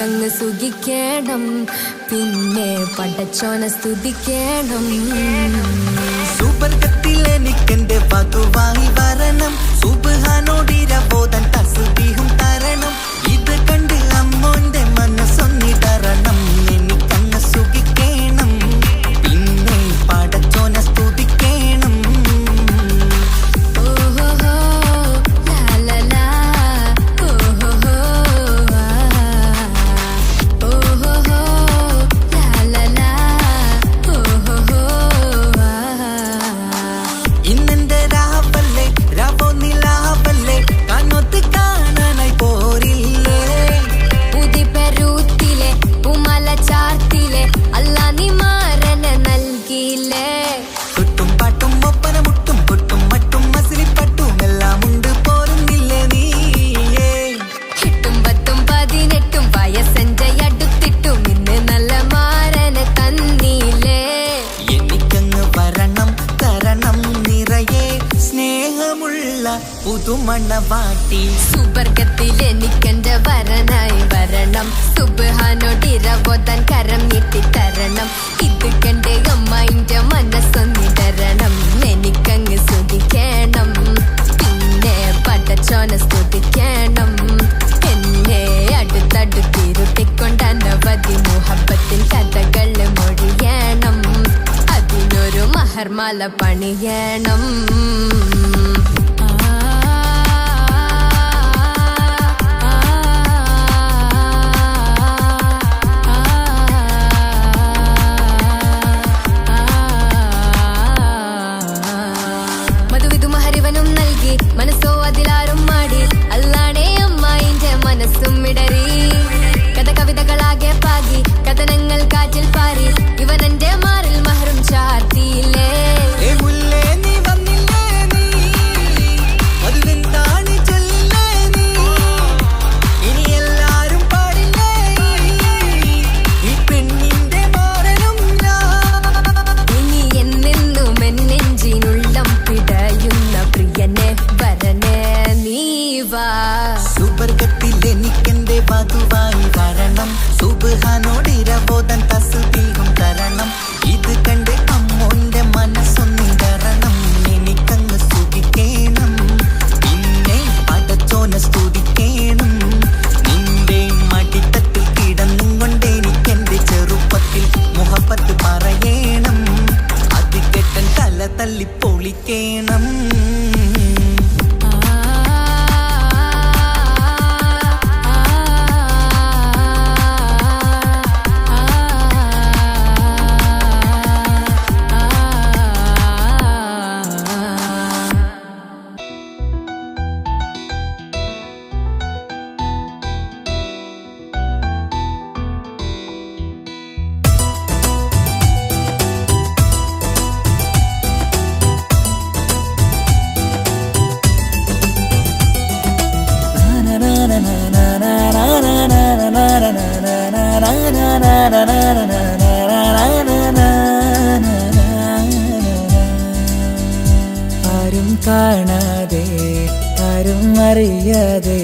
എനിക്കങ്ങ് സുഖിക്കണം, പിന്നെ പടച്ചോനെ സ്തുതിക്കണം. സുബർഗത്തിൽ എനിക്കെന്റെ വധുവായി വരണം, സുബ്ഹാനോടിരബോധൻ തസ്ബീഹും തരണം. ഇത് കണ്ട് അമ്മോന്റെ മനസ്സൊന്നിടറണം, എനിക്കങ്ങ് സുഖിക്കണം, പിന്നെ പടച്ചോനെ സ്തുതിക്കണം. പുതുമണവാട്ടി സുബർഗത്തിൽ എനിക്കെന്റെ വരനായി വരണം, സുബ്ഹാനോടിരബോധൻ കരം നീട്ടിത്തരണം. ഇത് കണ്ട് അമ്മന്റെ മനസ്സൊന്നിടരണം, എനിക്കങ്ങ് സുഖിക്കണം, പിന്നെ പടച്ചോനെ സ്തുതിക്കണം. എന്നെ അടുത്തടുത്തിരുത്തിക്കൊണ്ട് അനവധി മുഹബത്തിൻ കഥകൾ മൊഴിയണം, അതിനൊരു മഹർമാല പണിയണം. മനസ്സോ അതിലാരും മാടി, അല്ലാണേ അമ്മായിന്റെ മനസ്സും ഇടറി. കഥ കവിതകളാകെ പാകി, കഥനങ്ങൾ കാറ്റിൽ പാറി, ഇവനെന്റെ മാറിൽ മഹറും ചാർത്തിയില്ലേ. സുബർഗത്തിൽ എനിക്കെന്റെ വധുവായി വരണം, സുബ്ഹാനോടിരബോധൻ തസ്ബീഹും തരണം. ഇത് കണ്ട് അമ്മോന്റെ മനസ്സൊന്നിടറണം, എനിക്കങ്ങ് സുഖിക്കണം, പിന്നെ പടച്ചോനെ സ്തുതിക്കണം. നിന്റെ മടിത്തട്ടിൽ കിടന്നും കൊണ്ട് എനിക്കെന്റെ ചെറുപ്പത്തിൽ മുഹബത്ത് പറയണം, അത് കെട്ടൻ തല തല്ലി പൊളിക്കണം. ആരും കാണാതെ ആരും അറിയാതെ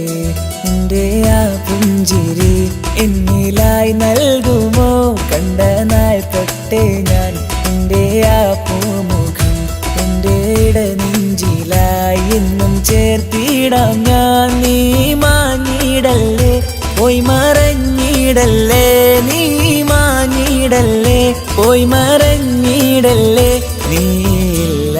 എൻ്റെ ആ പുഞ്ചിരി എന്നിലായി നൽകുമോ? കണ്ട നാൾ തൊട്ടേ ഞാൻ എൻ്റെ ആ പൂമുഖം എൻ്റെ ഇടനെഞ്ചിലായി എന്നും ചേർത്തിടാം ഞാൻ. നീ മാഞ്ഞിടല്ലേ, പോയി മറഞ്ഞിടല്ലേ, നീ മാഞ്ഞിടല്ലേ, പോയി മറഞ്ഞിടല്ലേ. നീയില്ല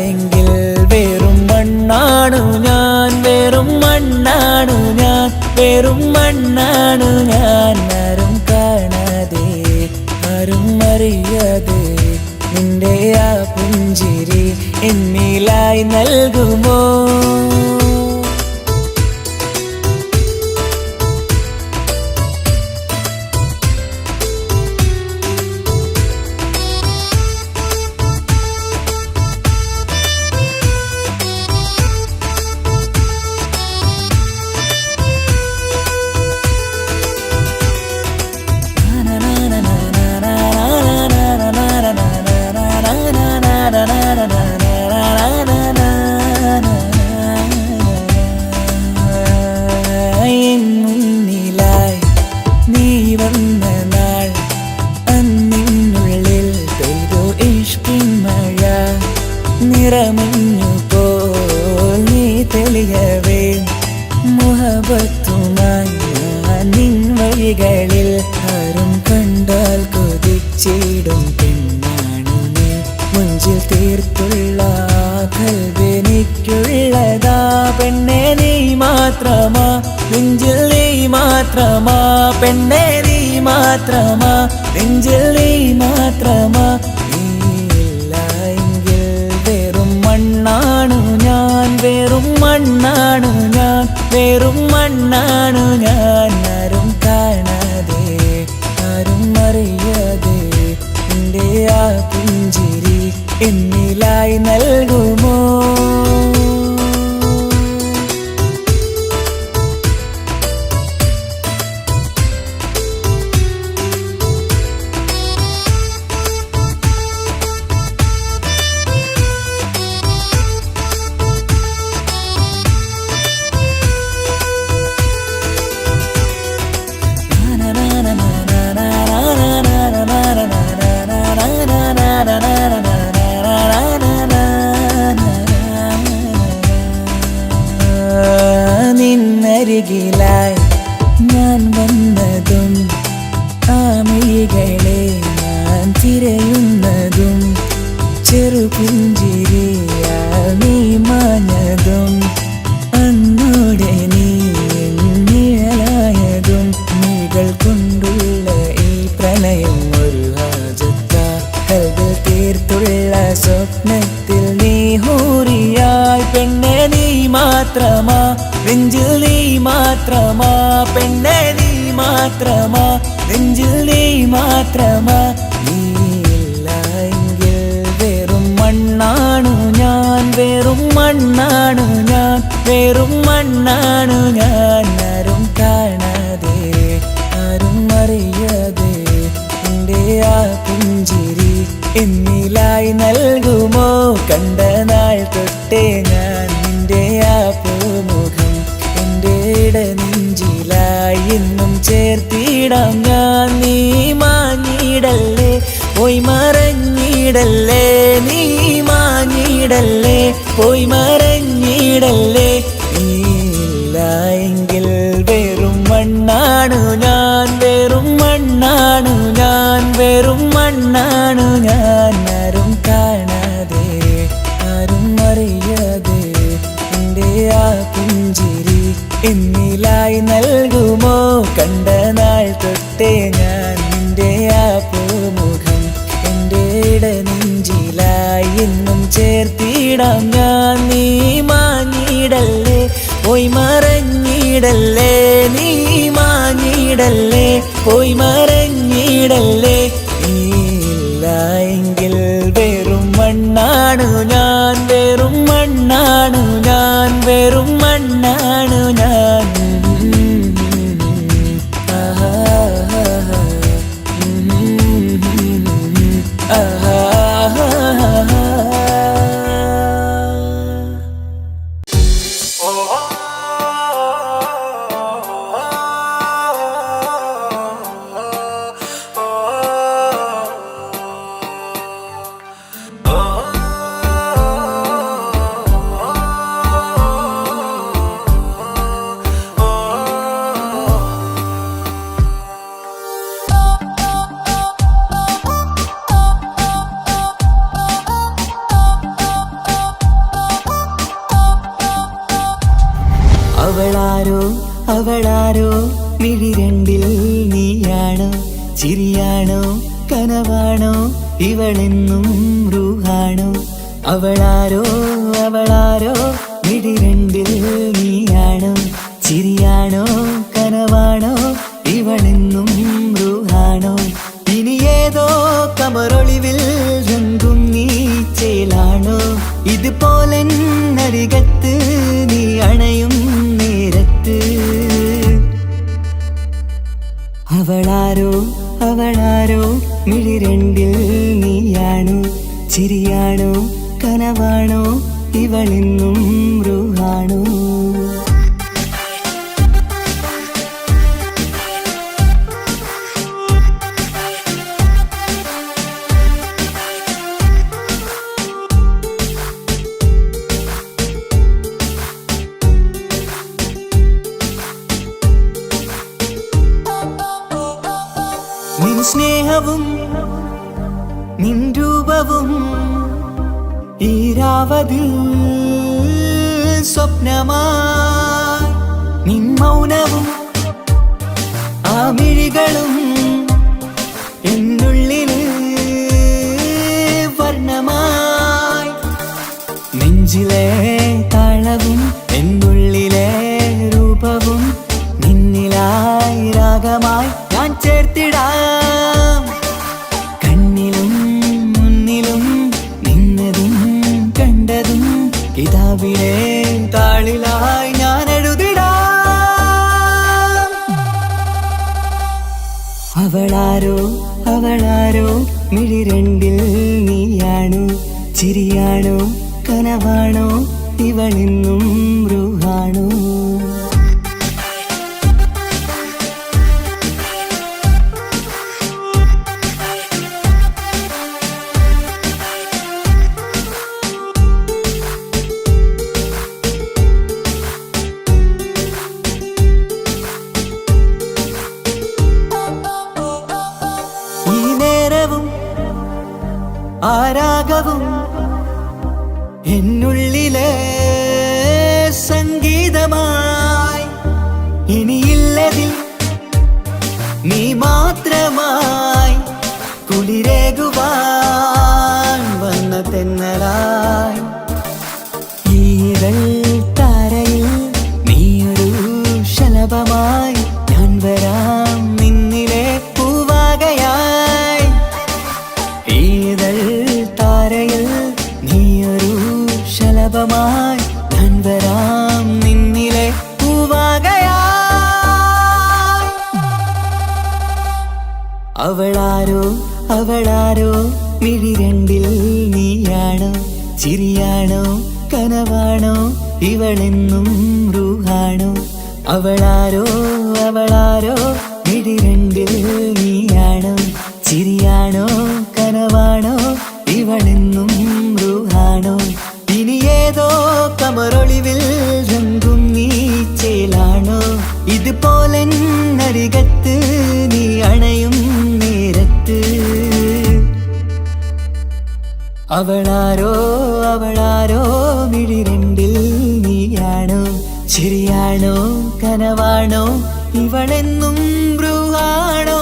എങ്കിൽ വെറും മണ്ണാണു ഞാൻ, വെറും മണ്ണാണു ഞാൻ, വെറും മണ്ണാണു ഞാൻ. ആരും കാണാതെ ആരും അറിയാതെ നിന്റെ ആ പുഞ്ചിരി എന്നിലായി നൽകുമോ? വന്ന നാൾ അന്നിനുള്ളിൽ പെയ്തു ഇഷ്കിൻ മഴ നിറമഞ്ഞു പോൽ നീ തെളിയവേ മുഹബത്തുമായി ഞാൻ നിൻ വഴികളിൽ ആരും കണ്ടാൽ കൊതിച്ചിടും പെണ്ണാണു നീ മുഞ്ചിൽ തീർത്തുള്ള കൽബെനിക്കുള്ളതാ പെണ്ണെ നീ മാത്രമാ നെഞ്ചിൽ നീ മാത്രമാ പെണ്ണെ നീ മാത്രമാ നെഞ്ചിൽ നീ മാത്രമാ നീയില്ല എങ്കിൽ വെറും മണ്ണാണു ഞാൻ വെറും മണ്ണാണു ഞാൻ വെറും മണ്ണാണു ഞാൻ ആരും കാണാതെ ആരും അറിയാതെ എൻ്റെ ആ പുഞ്ചിരി എന്നിലായി നൽകുമോ നിന്നരികിലായി ഞാൻ വന്നതും ആ മിഴികളെ ഞാൻ തിരയുന്നതും ചെറുപുഞ്ചിരിയാൽ നീ മാഞ്ഞതും അന്നോടെ നീ നിഴലായതും നീകൾ കൊണ്ടുള്ള ഈ പ്രണയം ഒരു ഹാജത്ത കൽബിൽ തീർത്തുള്ള സ്വപ്നത്തിൽ നീ ഹൂറിയായി പെണ്ണെ നീ മാത്രമാ നെഞ്ചിൽ നീ മാത്രമാ പെണ്ണെ നീ മാത്രമാ നെഞ്ചിൽ നീ മാത്രമാ നീയില്ല എങ്കിൽ വെറും മണ്ണാണു ഞാൻ വെറും മണ്ണാണു ഞാൻ വെറും മണ്ണാണു ഞാൻ ആരും കാണാതെ ആരും അറിയാതെ എൻ്റെ ആ പുഞ്ചിരി എന്നിലായി നൽകുമോ കണ്ട നാൾ തൊട്ടേ ഞാൻ നിന്റെ ആ പൂമുഖം എൻ്റെ നെഞ്ചിലായി എന്നും ചേർത്തിടാം ഞാൻ നീ മാഞ്ഞിടല്ലേ പോയി മറഞ്ഞിടല്ലേ നീ മാഞ്ഞിടല്ലേ പോയി മറഞ്ഞിടല്ലേ നീയില്ല എങ്കിൽ വെറും മണ്ണാണു ഞാൻ വെറും മണ്ണാണു ഞാൻ വെറും മണ്ണാണു ഞാൻ ആരും കാണാതെ ആരും അറിയാതെ എൻ്റെ ആ പുഞ്ചിരി എന്നിലായി നൽകുമോ കണ്ട നാൾ തൊട്ടേ ഞാൻ നിന്റെ ആ പൂമുഖം എൻ്റെ നെഞ്ചിലായി എന്നും ചേർത്തിടാം ഞാൻ നീ മാഞ്ഞിടല്ലേ പോയി മറഞ്ഞിടല്ലേ നീ മാഞ്ഞിടല്ലേ പോയി മറഞ്ഞിടല്ലേ നീയില്ല എങ്കിൽ വെറും മണ്ണാണു ഞാൻ വെറും മണ്ണാണു ഞാൻ വെറും മണ്ണാണു ഞാൻ അവളാരോ അവളാരോ മിഴി രണ്ടിൽ നീയാണോ ചിരിയാണോ കനവാണോ ഇവളെന്നും റൂഹാണോ അവളാരോ അവളാരോ മിഴി രണ്ടിൽ നീയാണോ ചിരിയാണോ കനവാണോ ഇവളെന്നും റൂഹാണോ ഇനി ഏതോ കമറൊളിവിൽ രംഗും നീ ചേലാണോ ഇതുപോലെ നരികത്ത് നീ അണയും നേരത്ത് അവളാരോ അവളാരോ മിഴി രണ്ടിൽ നീയാണോ ചിരിയാണോ കനവാണോ ഇവളെന്നും റൂഹാണോ നിൻ സ്നേഹവും നിൻ രൂപവും ഈരാവതിൽ സ്വപ്നമായി നിൻ മൗനവും ആ മിഴികളും എന്നുള്ളില് വർണ്ണമായി നെഞ്ചിലെ താളവും എന്നുള്ളിലെ രൂപവും നിന്നിലായി രാഗമായി ഞാൻ ചേർത്തിടാം കണ്ണിലും മുന്നിലും നിന്നതും കണ്ടതും കിതാബിലെ താളിലായി ഞാൻ എഴുതിടാം അവളാരോ അവളാരോ മിഴിരണ്ടിൽ നീയാണോ ചിരിയാണോ കനവാണോ ഇവളിന്നും റൂഹാണോ ഈ നേരവും ആരാഗവും എന്നുള്ളിലെ സംഗീതമായി ഇനിയില്ലതിൽ നീ മാത്രമായി കുളിരേകുവാൻ വന്ന തെന്നലായി ഈതൾ താരയിൽ നീയൊരു ശലഭമായി ഞാൻ വരാം നിന്നിലെ പൂവാകയായി ഈതൾ താരയിൽ നീയൊരു ശലഭമായി ഞാൻ വരാം നിന്നിലെ പൂവാകയായി അവളാരോ അവളാരോ മിഴിരണ്ടിൽ നീയാണോ ചിരിയാണോ കനവാണോ ഇവളെന്നും റൂഹാണോ അവളാരോ അവളാരോ മിഴിരണ്ടിൽ നീയാണോ ചിരിയാണോ കനവാണോ ഇവളെന്നും റൂഹാണോ ഇനി ഏതോ കമറൊളിവിൽ രംഗും നീ ചേലാണോ ഇതുപോലെ നരികത്ത് നീ അണയും നേരത്ത് അവളാരോ അവളാരോ മിഴിരണ്ടിൽ നീയാണോ ചിരിയാണോ കനവാണോ ഇവളെന്നും ബ്രൂഹാണോ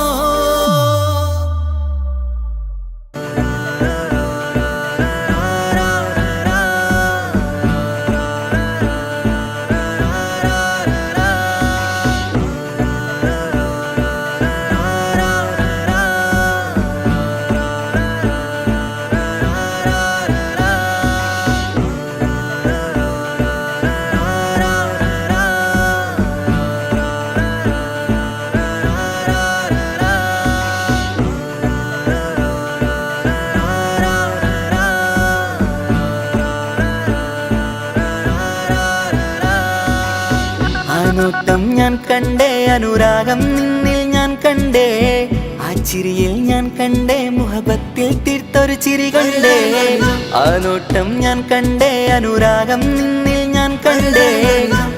നോട്ടം ഞാൻ കണ്ടേ അനുരാഗം നിന്നിൽ ഞാൻ കണ്ടേ ആ ചിരിയിൽ ഞാൻ കണ്ടേ മുഹബത്തിൽ തീർത്തൊരു ചിരി കണ്ടേ ആ നോട്ടം ഞാൻ കണ്ടേ അനുരാഗം നിന്നിൽ ഞാൻ കണ്ടേ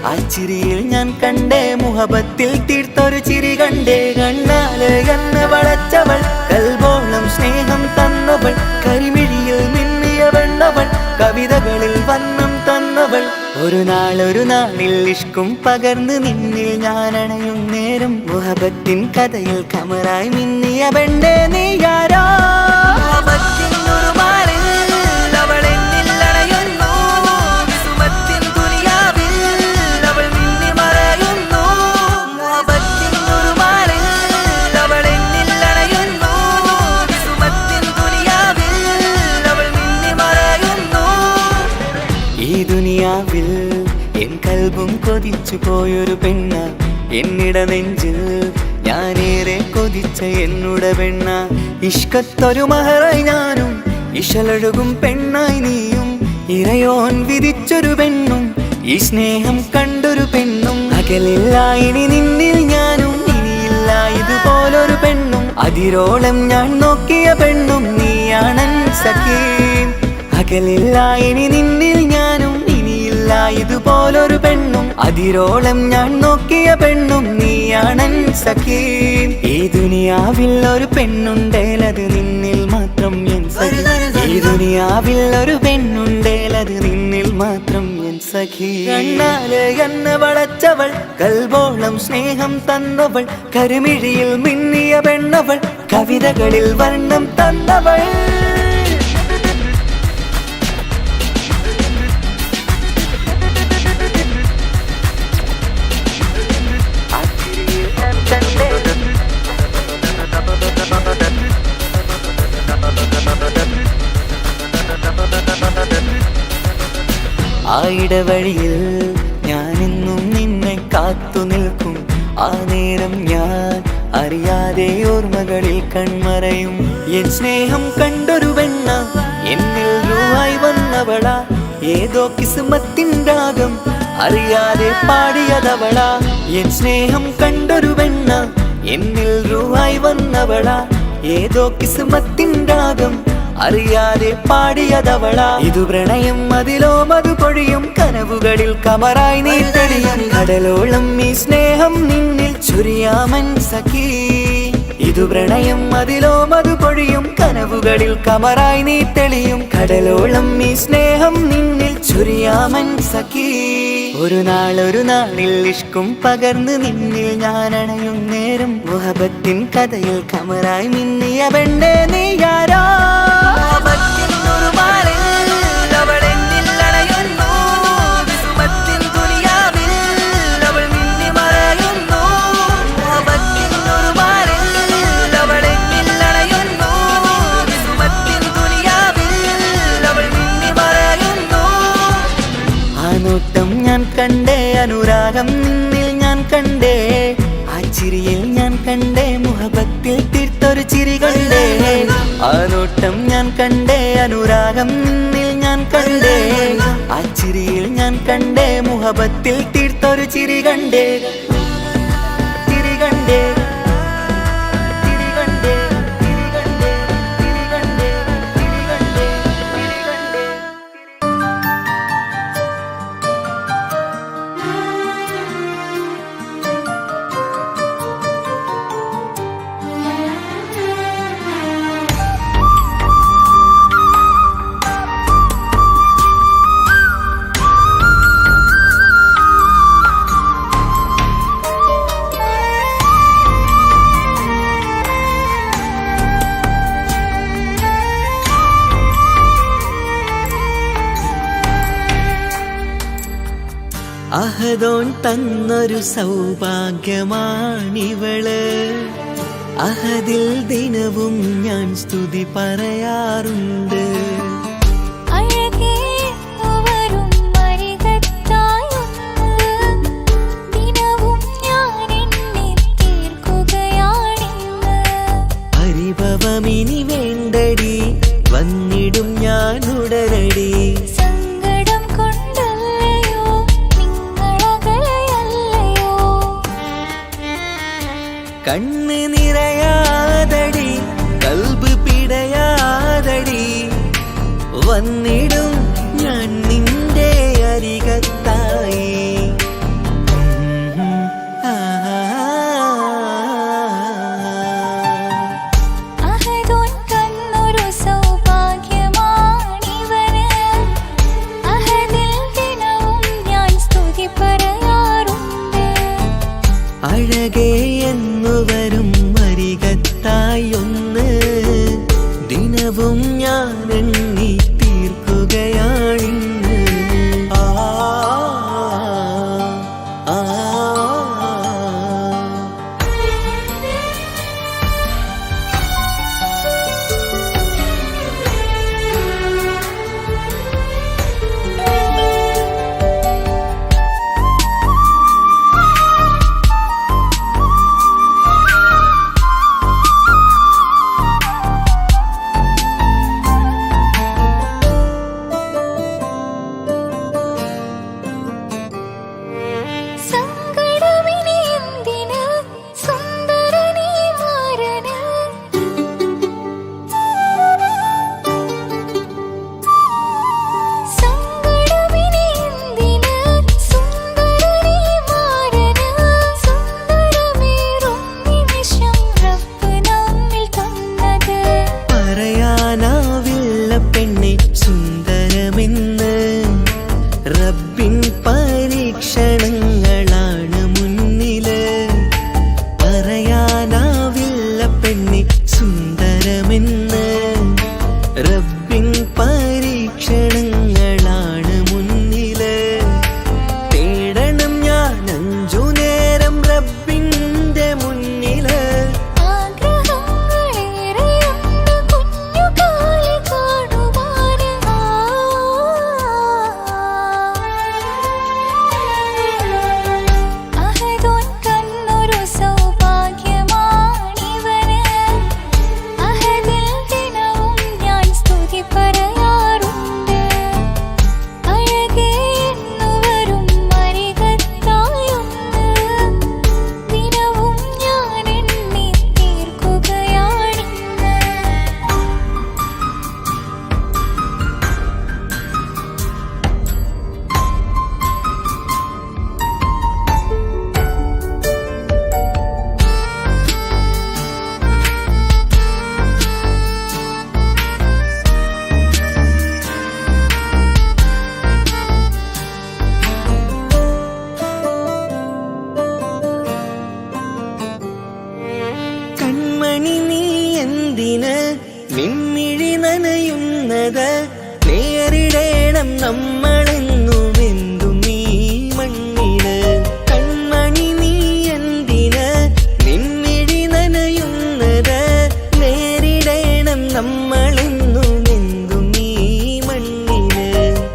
ആ ചിരിയിൽ ഞാൻ കണ്ടേ മുഹബത്തിൽ തീർത്തൊരു ചിരി കണ്ടേ കണ്ണാല് കണ്ണ് വളച്ചവൾ കൽബോളം സ്നേഹം തന്നവൾ കരിമിഴിയിൽ മിന്നിയ വെണ്ണവൾ കവിതകളിൽ വന്നം തന്നവൾ ഒരു നാളിൽ ഇഷ്കും പകർന്ന് നിന്നിൽ ഞാൻ അണയും നേരം മുഹബത്തിൻ കഥയിൽ കമറായി മിന്നിയ പെണ്ണേ നീയാരോ എൻ കൽബും കൊതിച്ചു പോയൊരു പെണ്ണ എന്നിട നെഞ്ചിൽ ഞാനേറെ കൊതിച്ച എന്നുട പെണ്ണ ഇഷ്കത്തൊരു മഹറായി ഞാനും ഇശലൊഴുകും പെണ്ണായി നീയും ഇറയോൻ വിധിച്ചൊരു പെണ്ണും ഈ സ്നേഹം കണ്ടൊരു പെണ്ണും അകലില്ല ഇനി നിന്നിൽ ഞാനും ഇനിയില്ല ഇതുപോലൊരു പെണ്ണും അതിരോളം ഞാൻ നോക്കിയ പെണ്ണും നീയാണൻ സഖീ അകലില്ല ഇനി നിന്നിൽ ഞാനും ഇതുപോലൊരു പെണ്ണും അതിരോളം ഞാൻ നോക്കിയ പെണ്ണും നീയാണൻ സഖീ ഈ ദുനിയ ദുനിയാവിൽ ഒരു പെണ്ണുണ്ടേലത് നിന്നിൽ മാത്രം എൻ സഖി. ഈ ദുനിയാവിൽ ഒരു പെണ്ണുണ്ടേലത് നിന്നിൽ മാത്രം എൻ സഖി. കണ്ണാലെ എന്നെ വളച്ചവൾ, കൽബോളം സ്നേഹം തന്നവൾ, കരുമിഴിയിൽ മിന്നിയ പെണ്ണവൾ, കവിതകളിൽ വർണ്ണം തന്നവൾ. ആ ഇടവഴിയിൽ ഞാനെന്നും നിന്നെ കാത്തു നിൽക്കും. ആ നേരം ഞാൻ അറിയാതെ ഓർമ്മകളിൽ കൺമറയും. എൻ സ്നേഹം കണ്ടൊരു പെണ്ണ എന്നിൽ രൂപായി വന്നവള, ഏതോ കിസ്മത്തിൻ രാഗം അറിയാതെ പാടിയതവള. എൻ സ്നേഹം കണ്ടൊരു പെണ്ണ എന്നിൽ രൂപായി വന്നവള, ഏതോ കിസ്മത്തിൻ രാഗം അറിയാതെ പാടിയതവള. ഇതു പ്രണയം അതിലോ മധു പൊഴിയും, കനവുകളിൽ കമറായി നീ തെളിയും. കടലോളം ഈ സ്നേഹം നിന്നിൽ ചൊരിയാമൻ സഖി. ഇതു പ്രണയം അതിലോ മധു പൊഴിയും, കനവുകളിൽ കമറായി നീ തെളിയും. കടലോളം ഈ സ്നേഹം നിന്നിൽ ചൊരിയാമൻ സഖി. ഒരു നാളിൽ ഇഷ്കും പകർന്ന് നിന്നിൽ ഞാൻ അണയും നേരം, മുഹബത്തിൻ കഥയിൽ കമറായി മിന്നിയ പെണ്ണേ നീയാരോ. നോട്ടം ഞാൻ കണ്ടേ, അനുരാഗം നിന്നിൽ ഞാൻ കണ്ടേ, ആ ചിരിയിൽ ഞാൻ കണ്ടേ, മുഹബത്തിൽ തീർത്തൊരു ചിരി കണ്ടേ. ആ നോട്ടം ഞാൻ കണ്ടേ, അനുരാഗം നിന്നിൽ ഞാൻ കണ്ടേ, ആ ചിരിയിൽ ഞാൻ കണ്ടേ, മുഹബത്തിൽ തീർത്തൊരു ചിരി കണ്ടേ. ചിരി കണ്ടേ. അഹദോൻ തന്നൊരു സൗഭാഗ്യമാണിവള്, അഹദിൽ ദിനവും ഞാൻ സ്തുതി പറയാറുണ്ട്. പരിഭവമിനി വേണ്ടടി, വന്നിടും ഞാൻ ഉടനടി. കണ്ണ് നിറയാതടി, കൽബ് പിടയാതടി, വന്നിടും ഞാൻ നിന്റെ അരികത്തായി. അഴകേ എന്നു വരും അരികത്തായി ഒന്ന്, ദിനവും ഞാൻ എണ്ണി തീർക്കുകയാണിന്ന്. ആ എന്തിന് നിൻമിഴി നനയുന്നത് നേരിടേണം നമ്മളെന്നും എന്തും ഈ മണ്ണിന് കൺമണി നീ എന്തിന് നിൻമിഴി നനയുന്നത് നേരിടേണം നമ്മളെന്നും എന്തും ഈ മണ്ണിന്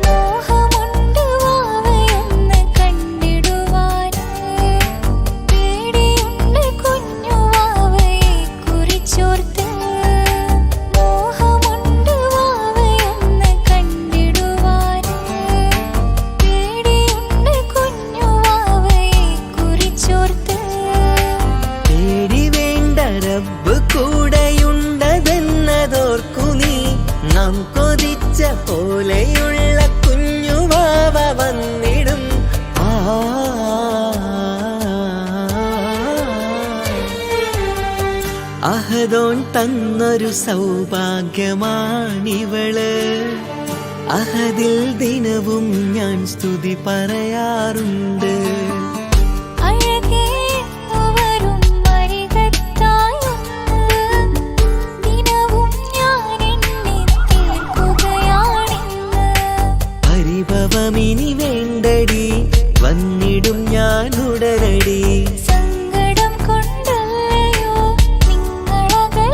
മോഹമുണ്ട് വാവയൊന്ന് കണ്ടിടുവാന് പേടിയുണ്ട് കുഞ്ഞു വാവയെ കുറിച്ചോർത്ത് മോഹമുണ്ട് വാവയൊന്ന് കണ്ടിടുവാന് പേടിയുണ്ട് കുഞ്ഞു വാവയെ കുറിച്ചോർത്ത് പേടി വേണ്ട റബ്ബ് കൂടെയുണ്ടതെന്നതോർക്കു നീ നാം കൊതിച്ച പോലെയുള്ള കുഞ്ഞുവാവ വന്നിടും അഹദോൻ തന്നൊരു സൗഭാഗ്യമാണിവള് അഹദിൽ ദിനവും ഞാൻ സ്തുതി പറയാറുണ്ട് അഴകേ വരും വരികത്തായൊന്ന് ദിനവും ഞാൻ എണ്ണി തീർക്കുകയാണിന്ന് പരിഭവമിനി വേണ്ടടി വന്നിടും ഞാൻ ഉടനടി സങ്കടം കൊണ്ടല്ലയോ നിങ്ങളകലെയല്ലയോ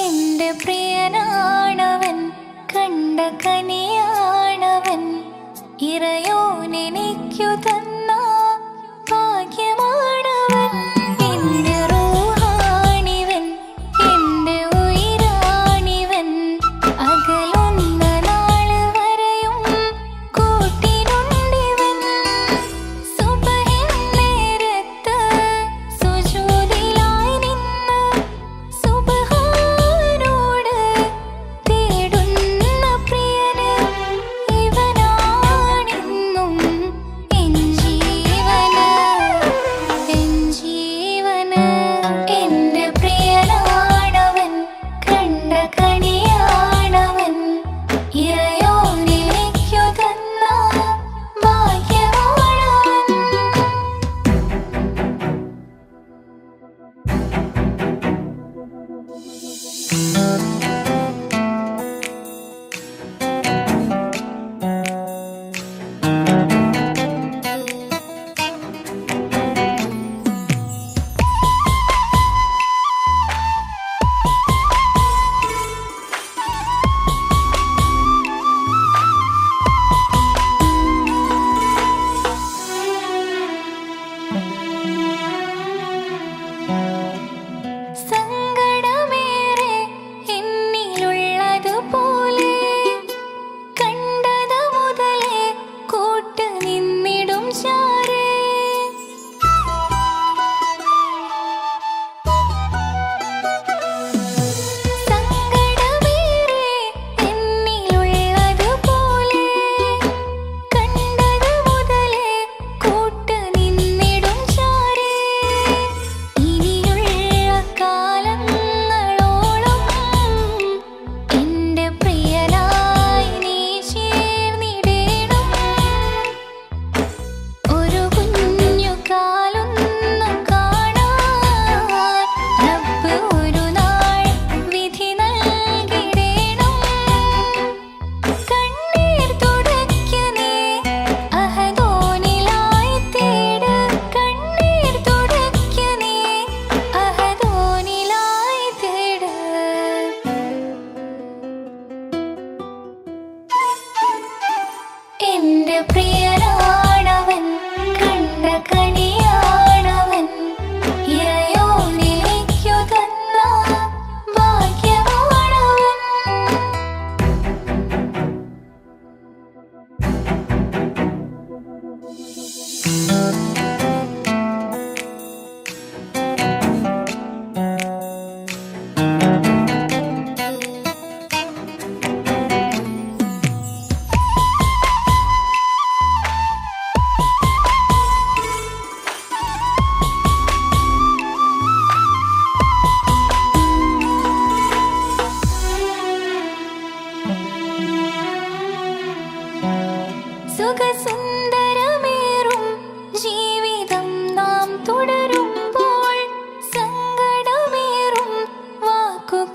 എന്റെ പ്രിയനാണവൻ കണ്ട കനിയാണവൻ ഇറയോനെനിക്കു തന്ന ഭാഗ്യമാണവൻ എന്റെ റൂഹാണിവൻ എന്റെ ഉയിരാണിവൻ അകലുന്ന നാള് വരെയും കൂട്ടിനുണ്ടിവൻ സുബഹിൻ നേരത്ത് സുജൂദിലായി നിന്ന് സുബ്ഹാനോട് തേടുന്ന പ്രിയന് ഇവനാണെന്നും എൻ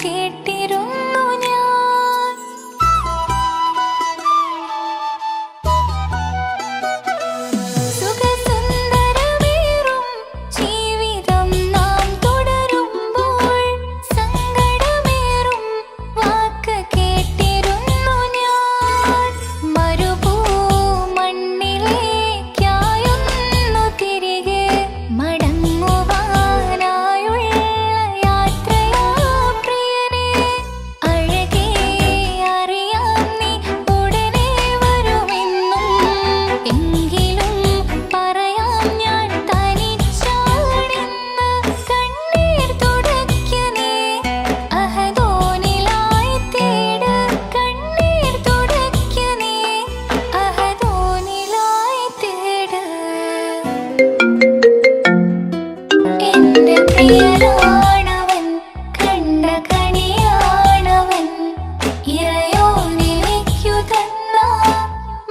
കേട്ടിരുന്നു ഞാൻ. സുഖസുന്ദരമേറും ജീവിതം നാം തുടരുമ്പോൾ സങ്കടമേറും വാക്ക് കേട്ടിരുന്നു ഞാൻ. മരുഭൂമണ്ണിലേക്കായൊന്നു തിരികെ മടങ്ങുവാനായുള്ള യാത്രയാ പ്രിയനേ. അഴകേ അറിയാം നീ ഉടനെ വരുമെന്നും. എങ്കിലും പറയാം ഞാൻ തനിച്ചാണെന്ന്. കണ്ണീർ തുടയ്ക്ക നീ അഹദോനിലായി തേട്. കണ്ണീർ തുടയ്ക്ക നീ അഹദോനിലായി തേട്. എന്റെ പ്രിയനാണവൻ, കണ്ട കണിയാണവൻ, ഇറയോനിലേക്കു തന്ന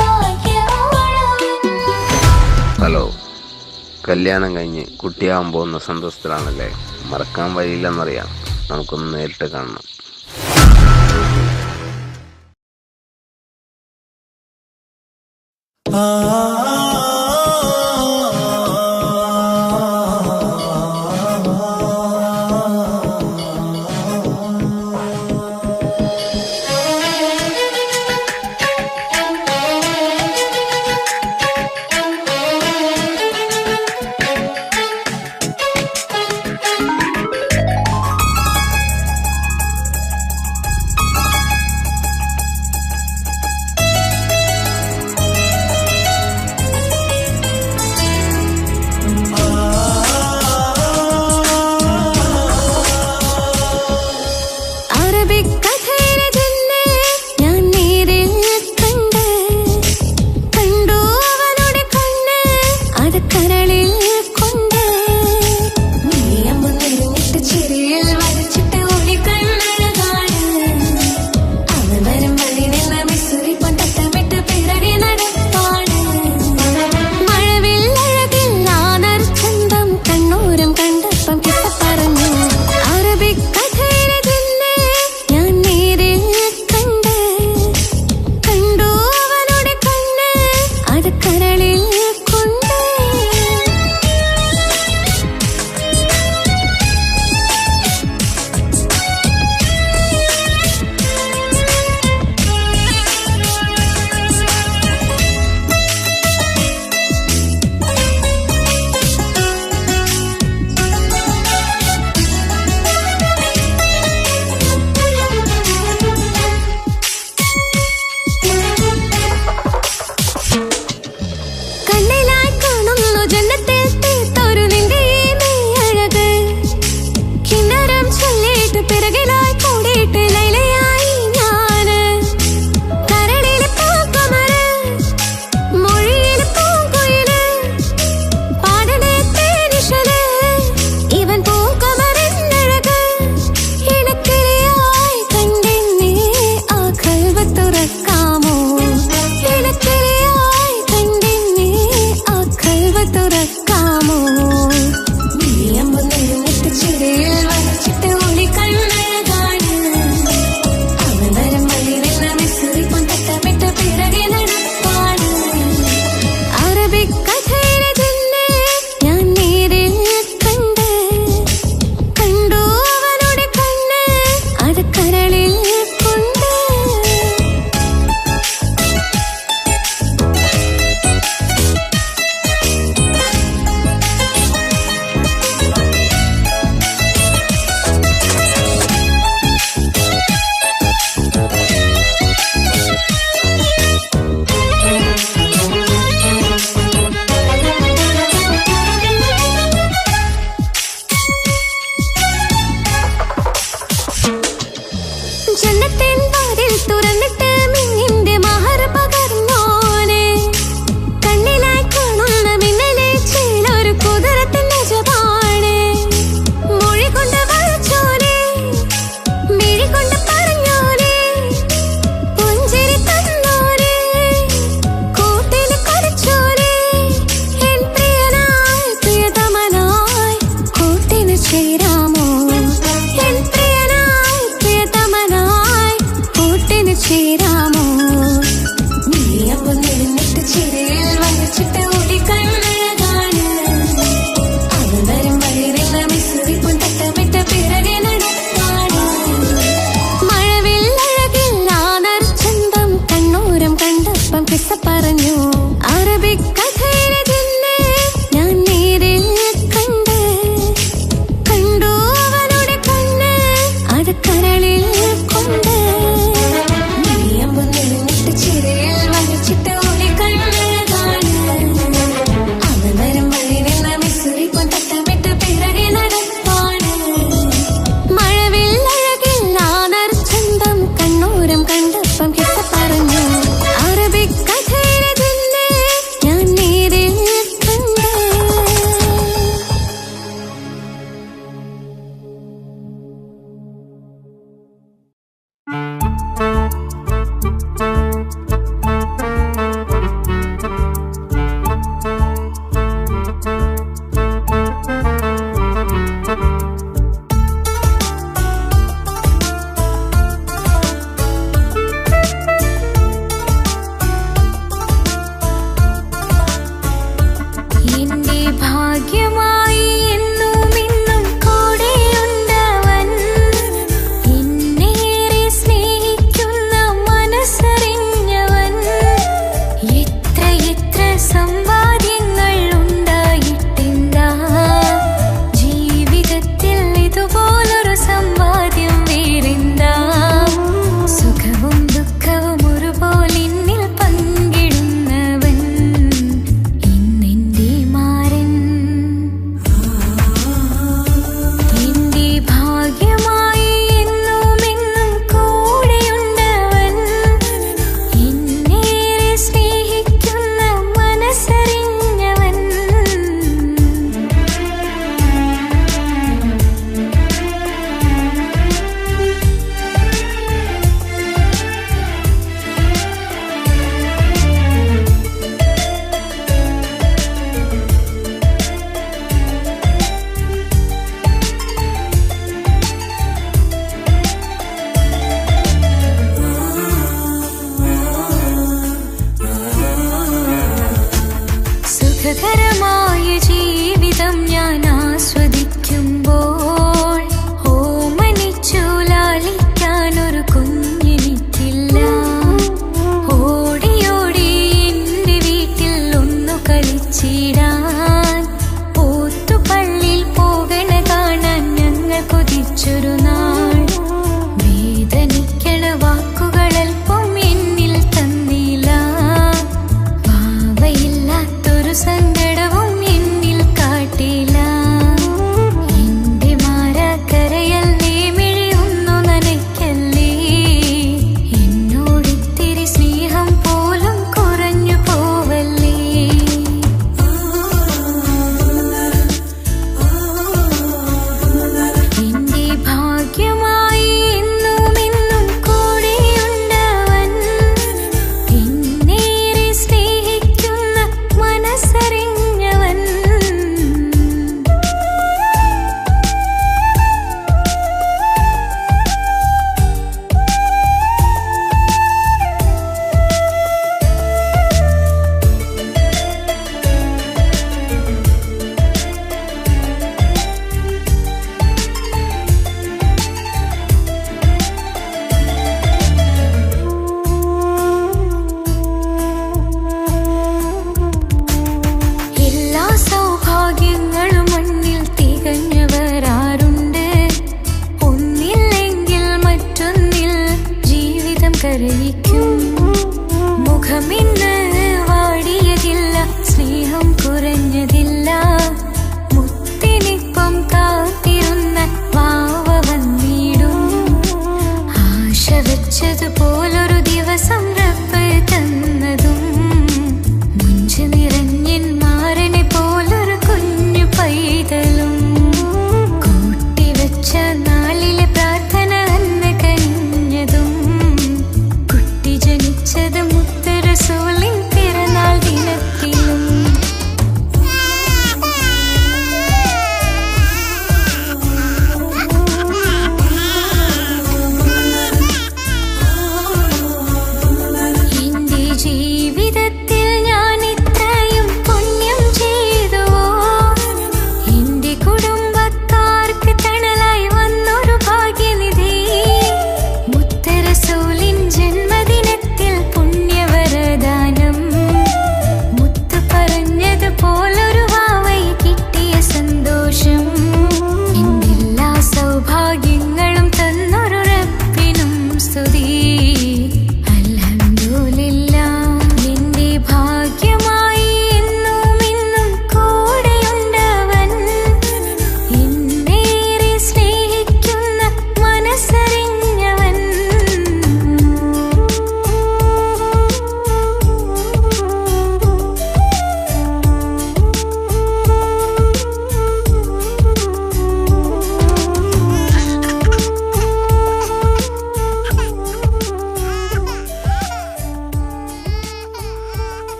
ഭാഗ്യമാണവൻ. ഹലോ, കല്യാണം കഴിഞ്ഞ് കുട്ടിയാവാൻ പോകുന്ന സന്തോഷത്തിലാണല്ലേ? മറക്കാൻ വഴിയില്ലെന്നറിയാം. നമുക്കൊന്ന് നേരിട്ട് കാണണം. അറബിക്കഥയിലെ ജന്നെ ഞാൻ നേരിൽ കണ്ട്. കണ്ടു അവളുടെ കണ്ണ്, അത് കരളിൽ കൊണ്ട്. നീയമ്പ് നെരിഞ്ഞിട്ട് ചിരിയിൽ വരച്ചിട്ട് ഒളി കണ്ണഴകാണ്. അവൻ വരും വഴി നിന്ന് മിസ്സുരി പൊന്തട്ടമിട്ട് പിറകെ നടപ്പാണ്. മഴവില്ലഴകിൽ ആനർ ചന്തം കണ്ണൂരം കണ്ടപ്പം കിട്ട പറഞ്ഞു. അറബിക്കഥയിലെ ജന്നെ ഞാൻ നേരിൽ കണ്ട്. കണ്ടു അവളുടെ കണ്ണ്, അത് കരളിൽ കൊണ്ട്. കണ്ണിലായി കാണുന്നു ജന്നത്തിൽ തീർത്തൊരു നിന്റെ ഈ മെയ്യഴക്. കിന്നരം ചൊല്ലിയിട്ട് പിറകിലായി കൂടിയിട്ട് ലൈലയായി ഞാന്. കരളിലെ പൂക്കുമര്, മൊഴിയിലെ പൂങ്കുയില്, പാടലെ തേനിശല്, ഇവൻ പൂക്കുമരെന്നഴക്. ഇണക്കിളിയായി കണ്ടെന്നെ ആ കൽവ് തുറക്കാമോ? ഇണക്കിളിയായി കണ്ടെന്നെ ആ കൽവ് തുറക്കാമോ? നീയമ്പ് നെരിഞ്ഞിട്ട് ചിരിയിൽ വരച്ചിട്ട് ഒളി കണ്ണഴകാണ്. അവൻ വരും വഴി നിന്ന് മിസ്സുരി പൊന്തട്ടമിട്ട് പിറകെ നടപ്പാണ്. അറബിക്കഥയിലെ ജന്നെ ഞാൻ നേരിൽ കണ്ട്. കണ്ടു അവളുടെ കണ്ണ്, അത് കരളിൽ കൊണ്ട്. ജന്നത്തിൻ വാതിൽ തുറന്നിട്ട് മിന്നിന്റെ മഹർ പകർന്നോനെ. കണ്ണിലായി കാണുന്ന മിന്നലെ ചേലൊരു കുതിരത്തിന്റെ ജപാണ്. മൊഴി കൊണ്ട് വളച്ചോനെ, മിഴി കൊണ്ട് പറഞ്ഞോനെ, പുഞ്ചിരി തന്നോനെ, കൂട്ടിന് കളിച്ചോനെ. എൻ പ്രിയനായി പ്രിയതമനായി കൂട്ടിന് ചേരാമോ? എൻ പ്രിയനായി അത് കരളിൽ കൊണ്ട് നീയമ്പ് നിന്നിട്ട് ചിരയിൽ വരച്ചിട്ട് ഒളി കണ്ണഴകാണ് അവൻ വരും വഴി നിന്ന മിസുരി പൊന്തട്ടമിട്ട് പിറകെ നടപ്പാണ് മഴവില്ലഴകിൽ ആനർ ചന്തം കണ്ണൂരം കണ്ടപ്പം കിട്ട പറഞ്ഞു അറബിക് കഥയിലെ തന്നെ ഞാൻ നേരിൽ കണ്ട് എന്റെ ഭാഗ്യമായി എന്നും ഇന്നും കൂടെയുണ്ടവൻ എന്നേറെ സ്നേഹിക്കുന്ന മനസ്സറിഞ്ഞവൻ എത്ര എത്ര സമ്പാദ്യങ്ങൾ ഉണ്ടായിട്ടെന്താ ജീവിതത്തിൽ ഇതുപോലൊരു സമ്പാദ്യം വേറെന്താ സുഖവും ദുഃഖവും ഒരുപോലെ എന്നിൽ പങ്കിടുന്നവൻ ഇന്നെന്റെ മാരൻ എന്റെ ഭാഗ്യമായി എന്നും എന്നും കൂടെയുണ്ടവൻ എന്നേറെ സ്നേഹിക്കുന്ന മനസ്സറിഞ്ഞവൻ സുഖകരമായ ജീവിതം ഞാൻ ആസ്വദിക്കുമ്പോൾ ഓമനിച്ചു ലാളിക്കാനൊരു കുഞ്ഞെനിക്കില്ല ഓടി ഓടി എന്റെ വീട്ടിൽ ഒന്നു കളിച്ചിടാൻ പോത്തുപള്ളിയിൽ പോകണ കാണാൻ ഞങ്ങൾ കൊതിച്ചൊരു നാൾ വേദനിക്കണ വാക്കുകളൽപ്പം എന്നിൽ തന്നില്ല വാവയില്ലാത്തൊരു സങ്കടവും എന്നിൽ കാട്ടില്ല എന്റെ മാരാക്കരയല്ലേ മിഴിയൊന്നു നനയ്ക്കല്ലേ എന്നോടിത്തിരി സ്നേഹം പോലും കുറഞ്ഞു പോവല്ലേ എന്റെ ഭാഗ്യമായി എന്നും എന്നും കൂടെയുണ്ടവൻ എന്നേറെ സ്നേഹിക്കുന്ന മനസ്സറിഞ്ഞവൻ എല്ലാ സൗഭാഗ്യങ്ങളും മണ്ണിൽ തികഞ്ഞവരാരുണ്ട് ഒന്നില്ലെങ്കിൽ മറ്റൊന്നിൽ ജീവിതം കരയിക്കും മുഖമിന്ന് വാടിയതില്ല സ്നേഹം കുറഞ്ഞതില്ല മുത്തിനിപ്പം കാത്തിരുന്ന വാവ വന്നിടും ആശ വെച്ചതുപോലൊരു ദിവസം റബ്ബ് തന്നതും മുഞ്ച് നിറഞ്ഞൻ മാരനെ പോലൊരു കുഞ്ഞു പൈതലും കൂട്ടിവെച്ച നാളിലെ പ്രാർത്ഥന അന്ന് കഴിഞ്ഞതും കുട്ടി ജനിച്ചത് മുത്ത് റസൂലിൻ പിറന്നാൾ ദിനത്തിലും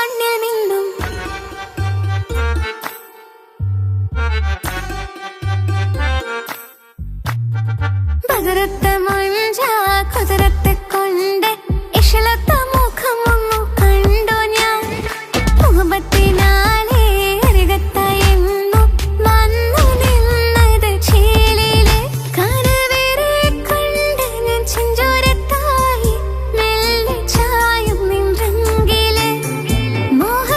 കണ്ണിൽ മിന്നും ബദറത്ത മഞ്ച കുതിരത്തെ കൊണ്ട് ഇഷലത്ത മുഖമൊന്നു കണ്ടു ഞാൻ മുഹബത്തിനാലേ അരികത്തായെന്നു വന്നു നിന്നത് ചേലിലെ കനവേറെ കണ്ട് ഞാൻ ചെഞ്ചോരത്തായി മെല്ലെ ചായും നിൻ രംഗിലെ മോഹ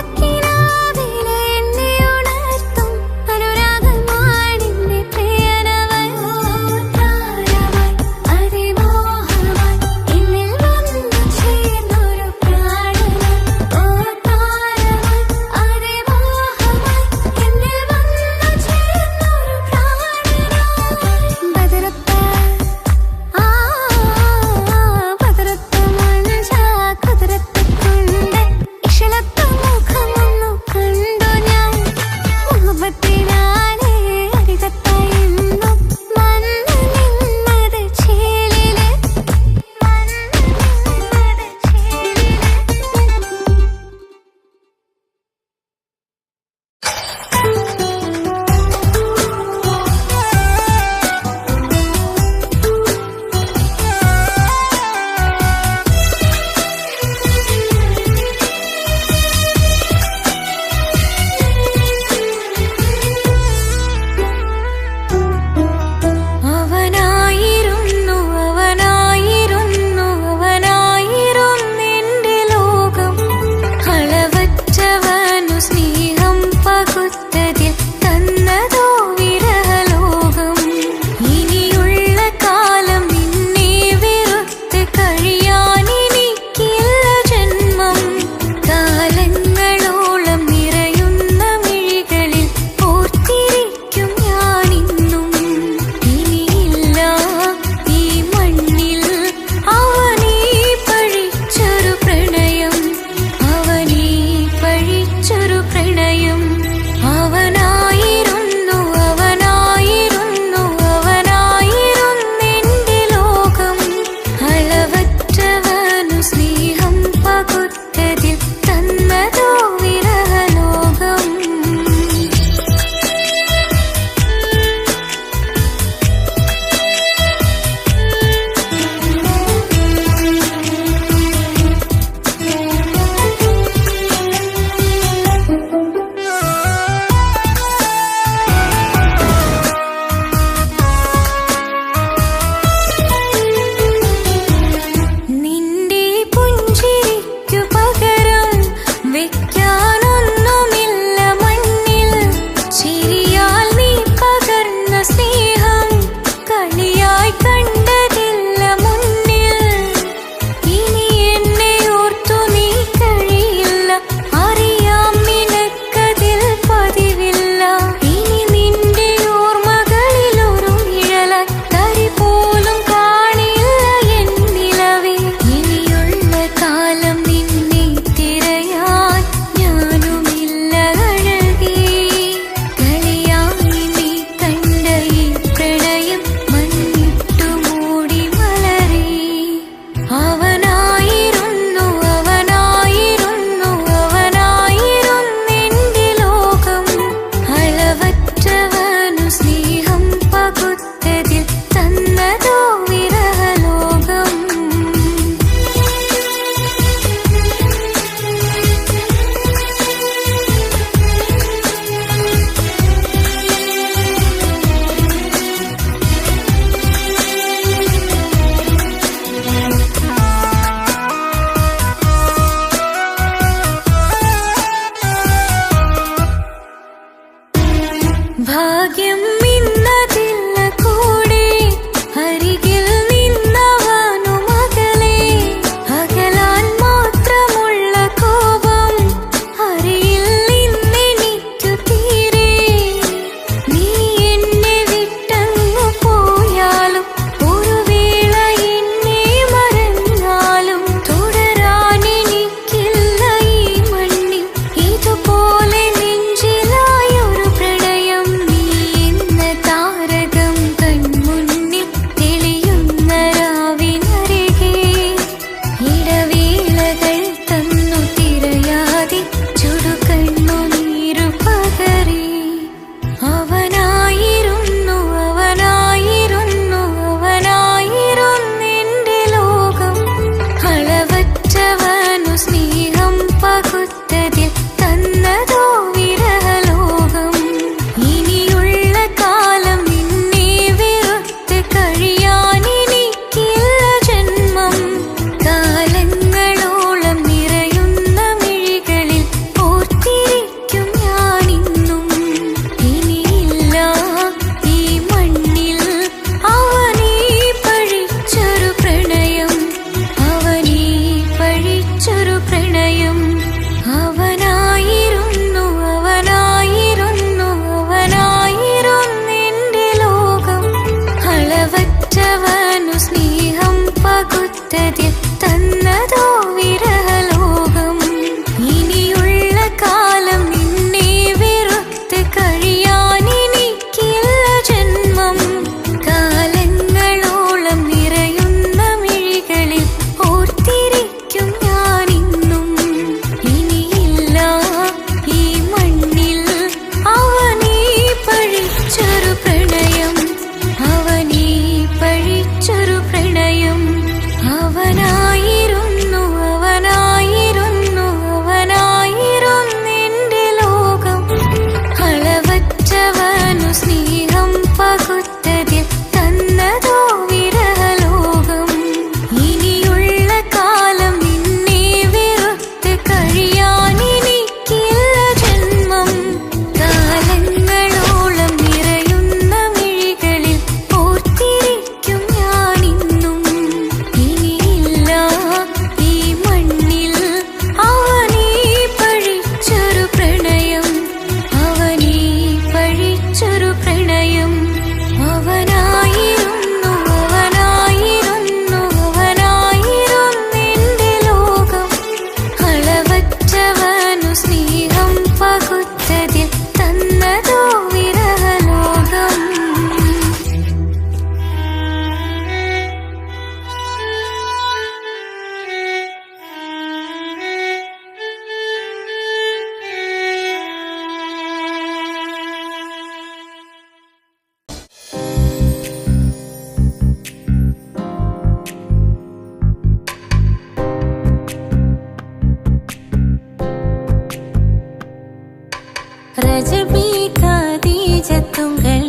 രജബി ഖദീജത്തുങ്കൾ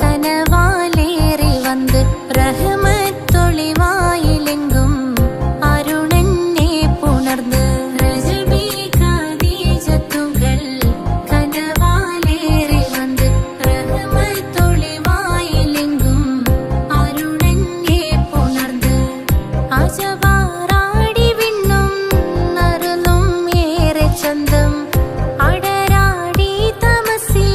കനവാലേറി വന്ന് റഹ്മത്തൊളിവായിലെങ്കും അരുണനെ പുണർന്ന് രജബി ഖദീജത്തുങ്കൾ കനവാലേറി വന്ന് റഹ്മത്തൊളിവായിലെങ്കും അരുണനെ പുണർന്ന് അജവാറാടി വിണ്ണും നറുന്നും ഏറെ ചന്തം അടരാടി തമസിൽ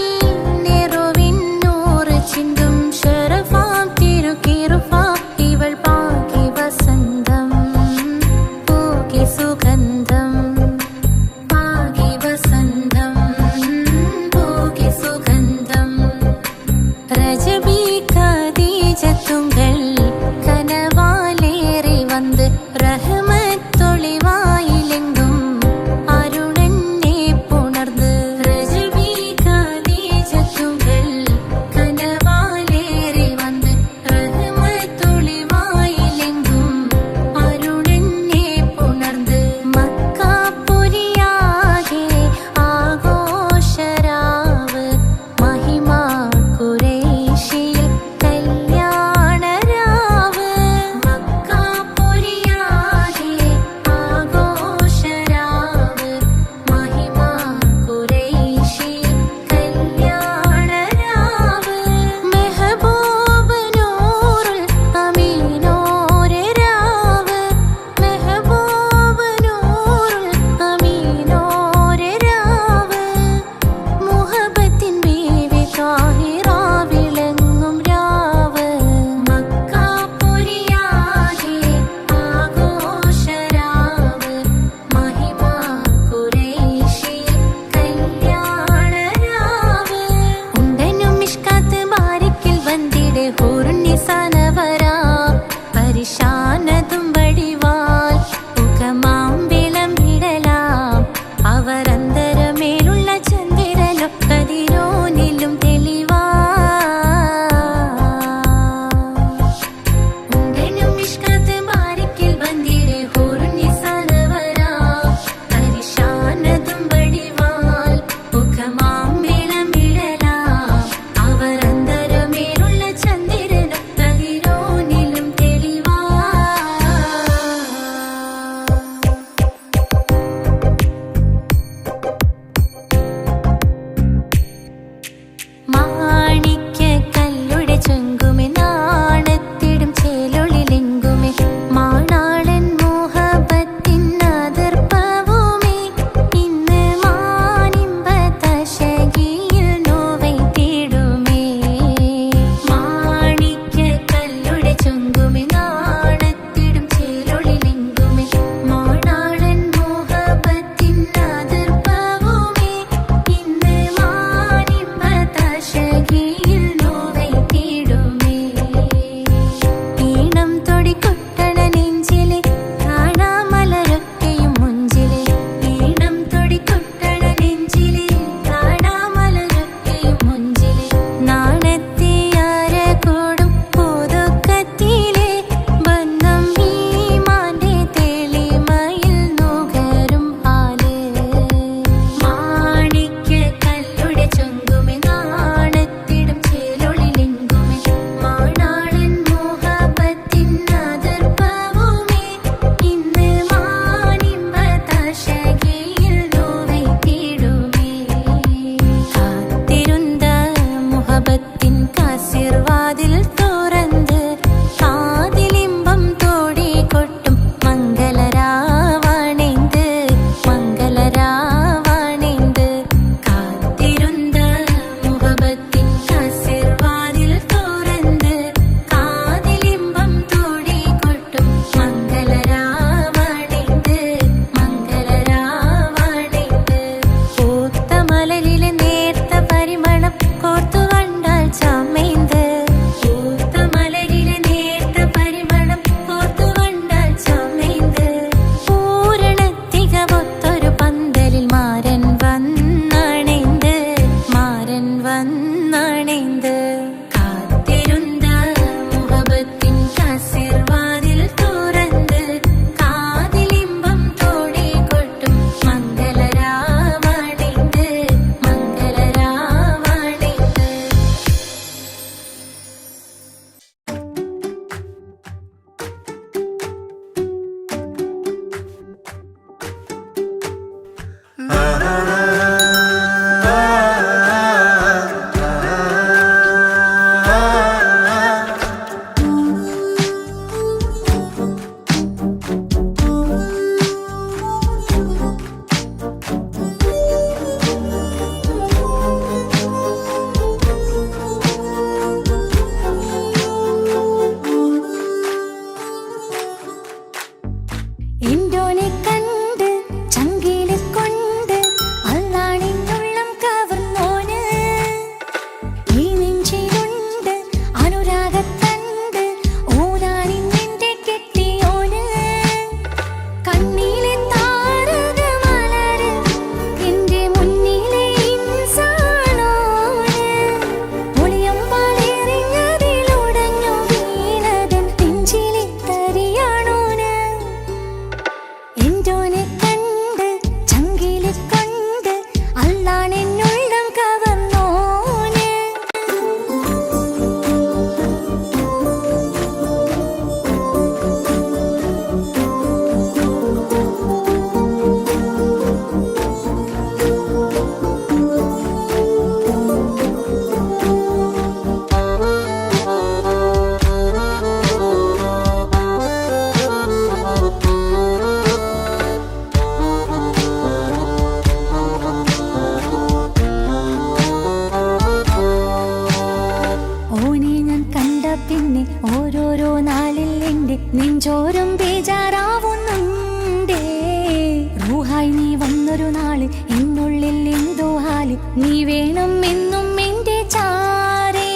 എന്നുള്ളിൽ എന്തോ ഹാല് നീ വേണം എന്നും എന്റെ ചാരേ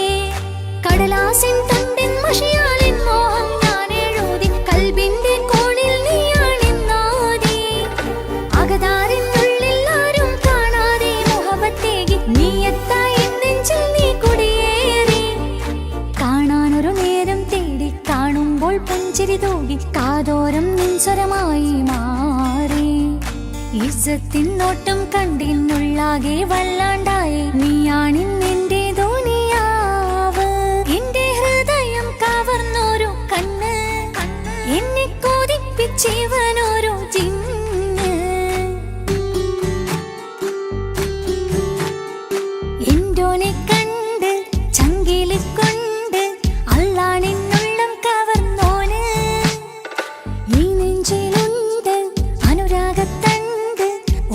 കടലാസിൻ തണ്ടിൻ മഷിയാലിൻ മോഹം ഞാൻ എഴുതി കൽബിന്റെ കോണിൽ നീയാണെന്നാതി അകതാരിനുള്ളിൽ ആരും കാണാതെ മുഹബത്തേകി നീ എത്തായി നെഞ്ചിൽ നീ കുടിയേറി കാണാനൊരു നേരം തേടി കാണുമ്പോൾ പുഞ്ചിരി തൂകി കാതോരം നിൻസ്വരമായി മാറി ഇസ്സത്തിൻ നോട്ടം കണ്ടിന്നുള്ളാകെ വല്ലാണ്ടായി നീയാണിന്നെന്റെ ദുനിയാവ് എന്റെ ഹൃദയം കവർന്നോരു കണ്ണ് എന്നെ കൊതിപ്പിച്ചിവനോരു ജിന്ന് എന്തോനെ കണ്ട് ചങ്കില് കൊണ്ട് അള്ളാണിന്നുള്ളം കവർന്നോന് ഈ നെഞ്ചിലുണ്ട് അനുരാഗത്തണ്ട്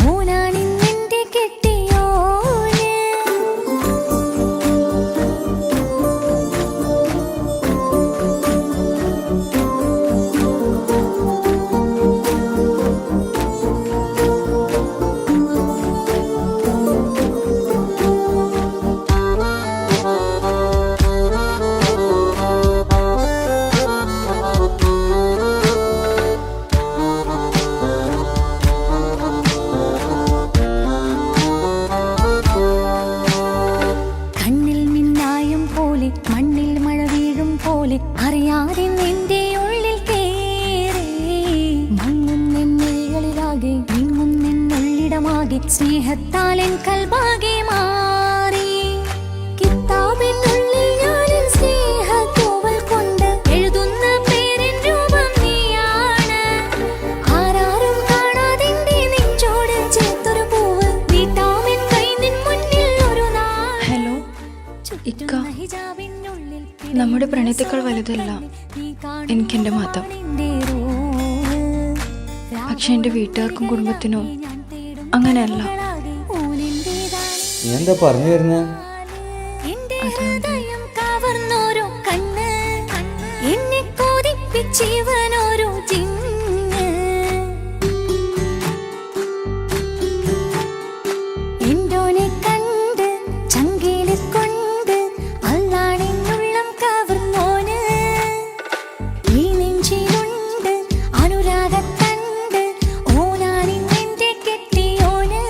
ഓനാണിന്നെന്റെ കെട്ടിയോന് കണ്ണിൽ മിന്നായം പോലെ മണ്ണിൽ മഴ വീഴും പോലെ അറിയാതെ നിന്റെ ഉള്ളിൽ കേറി മങ്ങുന്നെന്നുള്ളിലാകെ നീങ്ങുന്നെന്നുള്ളിടമാകെ സ്നേഹത്താലെൻ കൽബാകെ മാറി കിതാബിനുള്ളിൽ ഞാനിൻ സ്നേഹത്തൂവൽ കൊണ്ട് എഴുതുന്ന പേരിൻ രൂപം നീയാണ് ആരാരും കാണാതെന്റെ നെഞ്ചോട് ചേർത്തൊരു പൂവ് വീട്ടാമെൻ കൈ നിൻ മുന്നിൽ ഒരു നാൾ ഹലോ ഇക്ക, നമ്മുടെ പ്രണയത്തേക്കാൾ വലുതല്ല എനിക്കെന്റെ മതം. പക്ഷെ എന്റെ വീട്ടുകാർക്കും കുടുംബത്തിനോ അങ്ങനെയല്ല. നീ എന്താ പറഞ്ഞു വരുന്നേ? കവർന്നോരോ കണ്ണ് എന്നെ കൊതിപ്പിച്ചിവനോരോ ജിന്ന് എന്തോനെ കണ്ട് ചങ്കില് കൊണ്ട് അള്ളാണിന്നുള്ളം കവർന്നോന് ഈ നെഞ്ചിലുണ്ട് അനുരാഗത്തണ്ട് ഓനാണിന്നെന്റെ കെട്ടിയോന്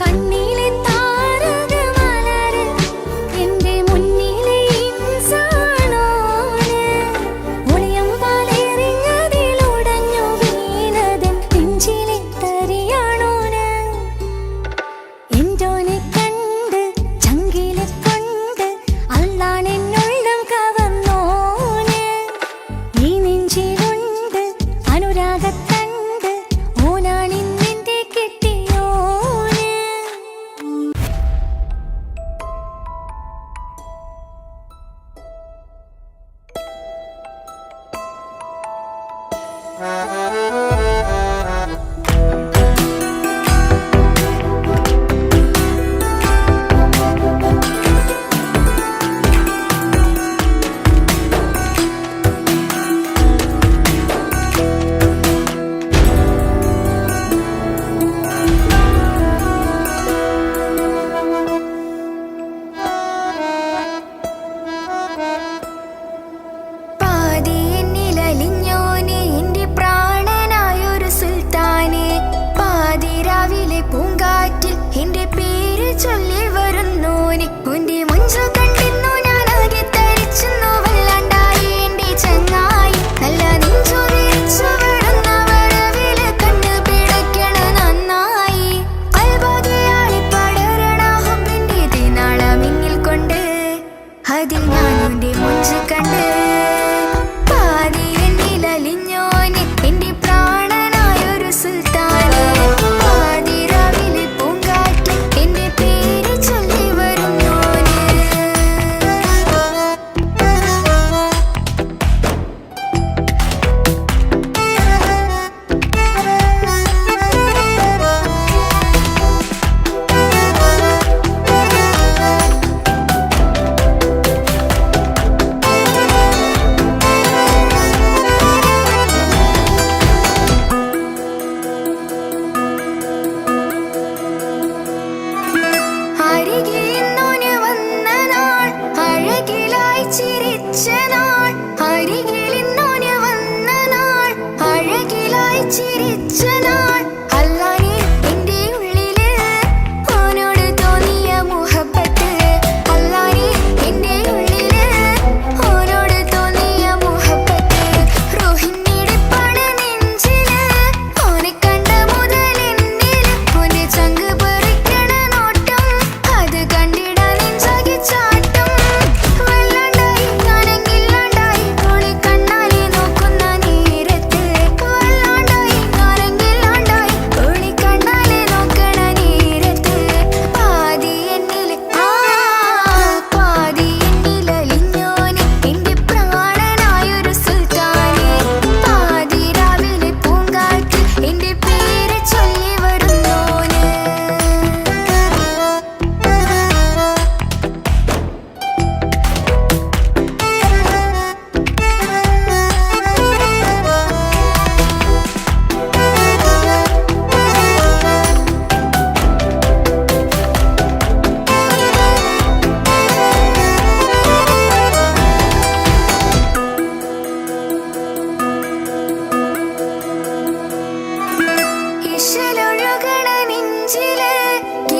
കണ്ണിലെ താരകമലര് എന്റെ മുന്നിലെ ഇൻസാണോന് ഒളിയം പാലെറിഞ്ഞതിലുടഞ്ഞു വീണതൻ നെഞ്ചിലെ തരിയാണോന് എന്തോനെ കണ്ട് ചങ്കില് കൊണ്ട് അള്ളാണെന്നുള്ളം കവർന്നോന് ഈ നെഞ്ചിലുണ്ട് അനുരാഗത്തണ്ട് ഓനാണിന്നെന്റെ കെട്ടിയോന് പാതി എന്നിലലിഞ്ഞോനെ എന്റെ പ്രാണനായൊരു സുൽത്താനെ പാതിരാവിലെ പൂങ്കാറ്റിൽ എന്റെ പേര് ചൊല്ലി വരുന്നോനെ ഉന്റെ മുഞ്ചു കണ്ടിരുന്നു ഞാനാകെ തരിച്ചെന്നു വല്ലാണ്ടായി എന്റെ ചങ്ങായി നല്ല നെഞ്ചു വിരിച്ചു വിടുന്ന വരവില് കണ്ണു പിടയ്ക്കണ നന്നായി അൽബാധിയായി പടരണ ഹുബിന്റെ തിനാള മിന്നിൽ കൊണ്ട് അതിൽ ഞാനുന്റെ മുഞ്ചു കണ്ട് പാതി എന്നിലലിഞ്ഞോനെ എന്റെ പ്രാണനായൊരു സുൽത്താനെ പാതിരാവിലെ പൂങ്കാറ്റിൽ എന്റെ പേര്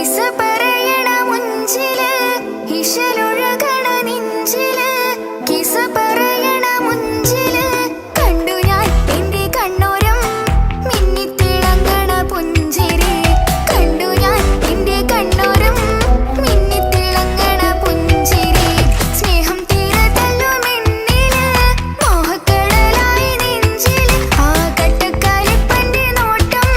കിസ പറയണ മുഞ്ചില് ഇശലൊഴുകണ നെഞ്ചില് കിസ പറയണ മുഞ്ചില് കണ്ടു ഞാൻ എന്റെ കണ്ണോരം മിന്നിത്തിളങ്ങണ പുഞ്ചിരി കണ്ടു ഞാൻ എന്റെ കണ്ണോരം മിന്നിത്തിളങ്ങണ പുഞ്ചിരി സ്നേഹം തീരതല്ലും എന്നില് മോഹക്കടലായി നെഞ്ചില് ആ കട്ടക്കാലിപ്പന്റെ നോട്ടം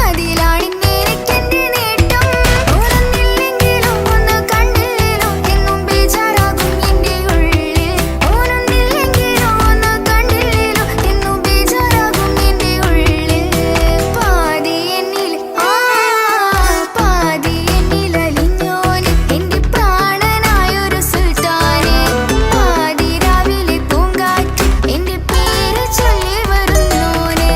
അതിലാണിന്നെനിക്കെന്റെ നേട്ടം ഓനൊന്നില്ലെങ്കിലും ഒന്ന് കണ്ടില്ലേലും എന്നും ബേജാറാകും എന്റെ ഉള്ളിൽ ഓനൊന്നില്ലെങ്കിലും ഒന്ന് കണ്ടില്ലേലും എന്നും ബേജാറാകും എന്റെ ഉള്ളിൽ പാതി എന്നിൽ പാതി എന്നിൽ അലിഞ്ഞോന് എന്റെ പ്രാണനായൊരു സുൽത്താനെ പാതി രാവിലെ പൂങ്കാറ്റ് എന്റെ പേര് ചൊല്ലി വരുന്നോന്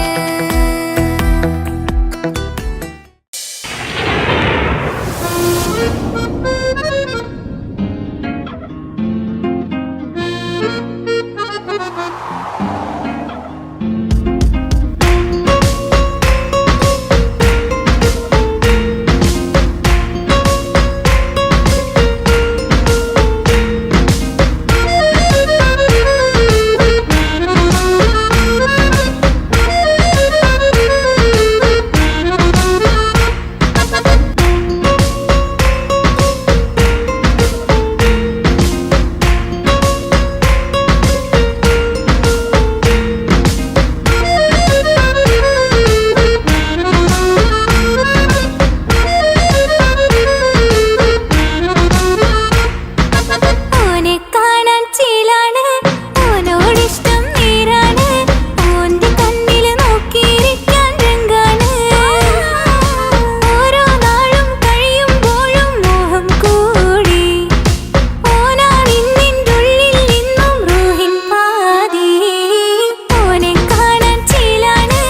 ഓനെ കാണാൻ ചേലാണ് ഓനോടിഷ്ടം നേരാണ് ഓന്റെ കണ്ണില് നോക്കിയിരിക്കാൻ രംഗാണ് ഓരോ നാളും കഴിയുമ്പോഴും മോഹം കൂടി ഓനാണിന്നിൻ്റെ ഉള്ളിൽ നിന്നും റൂഹിൻ പാതി ഓനെ കാണാൻ ചേലാണ്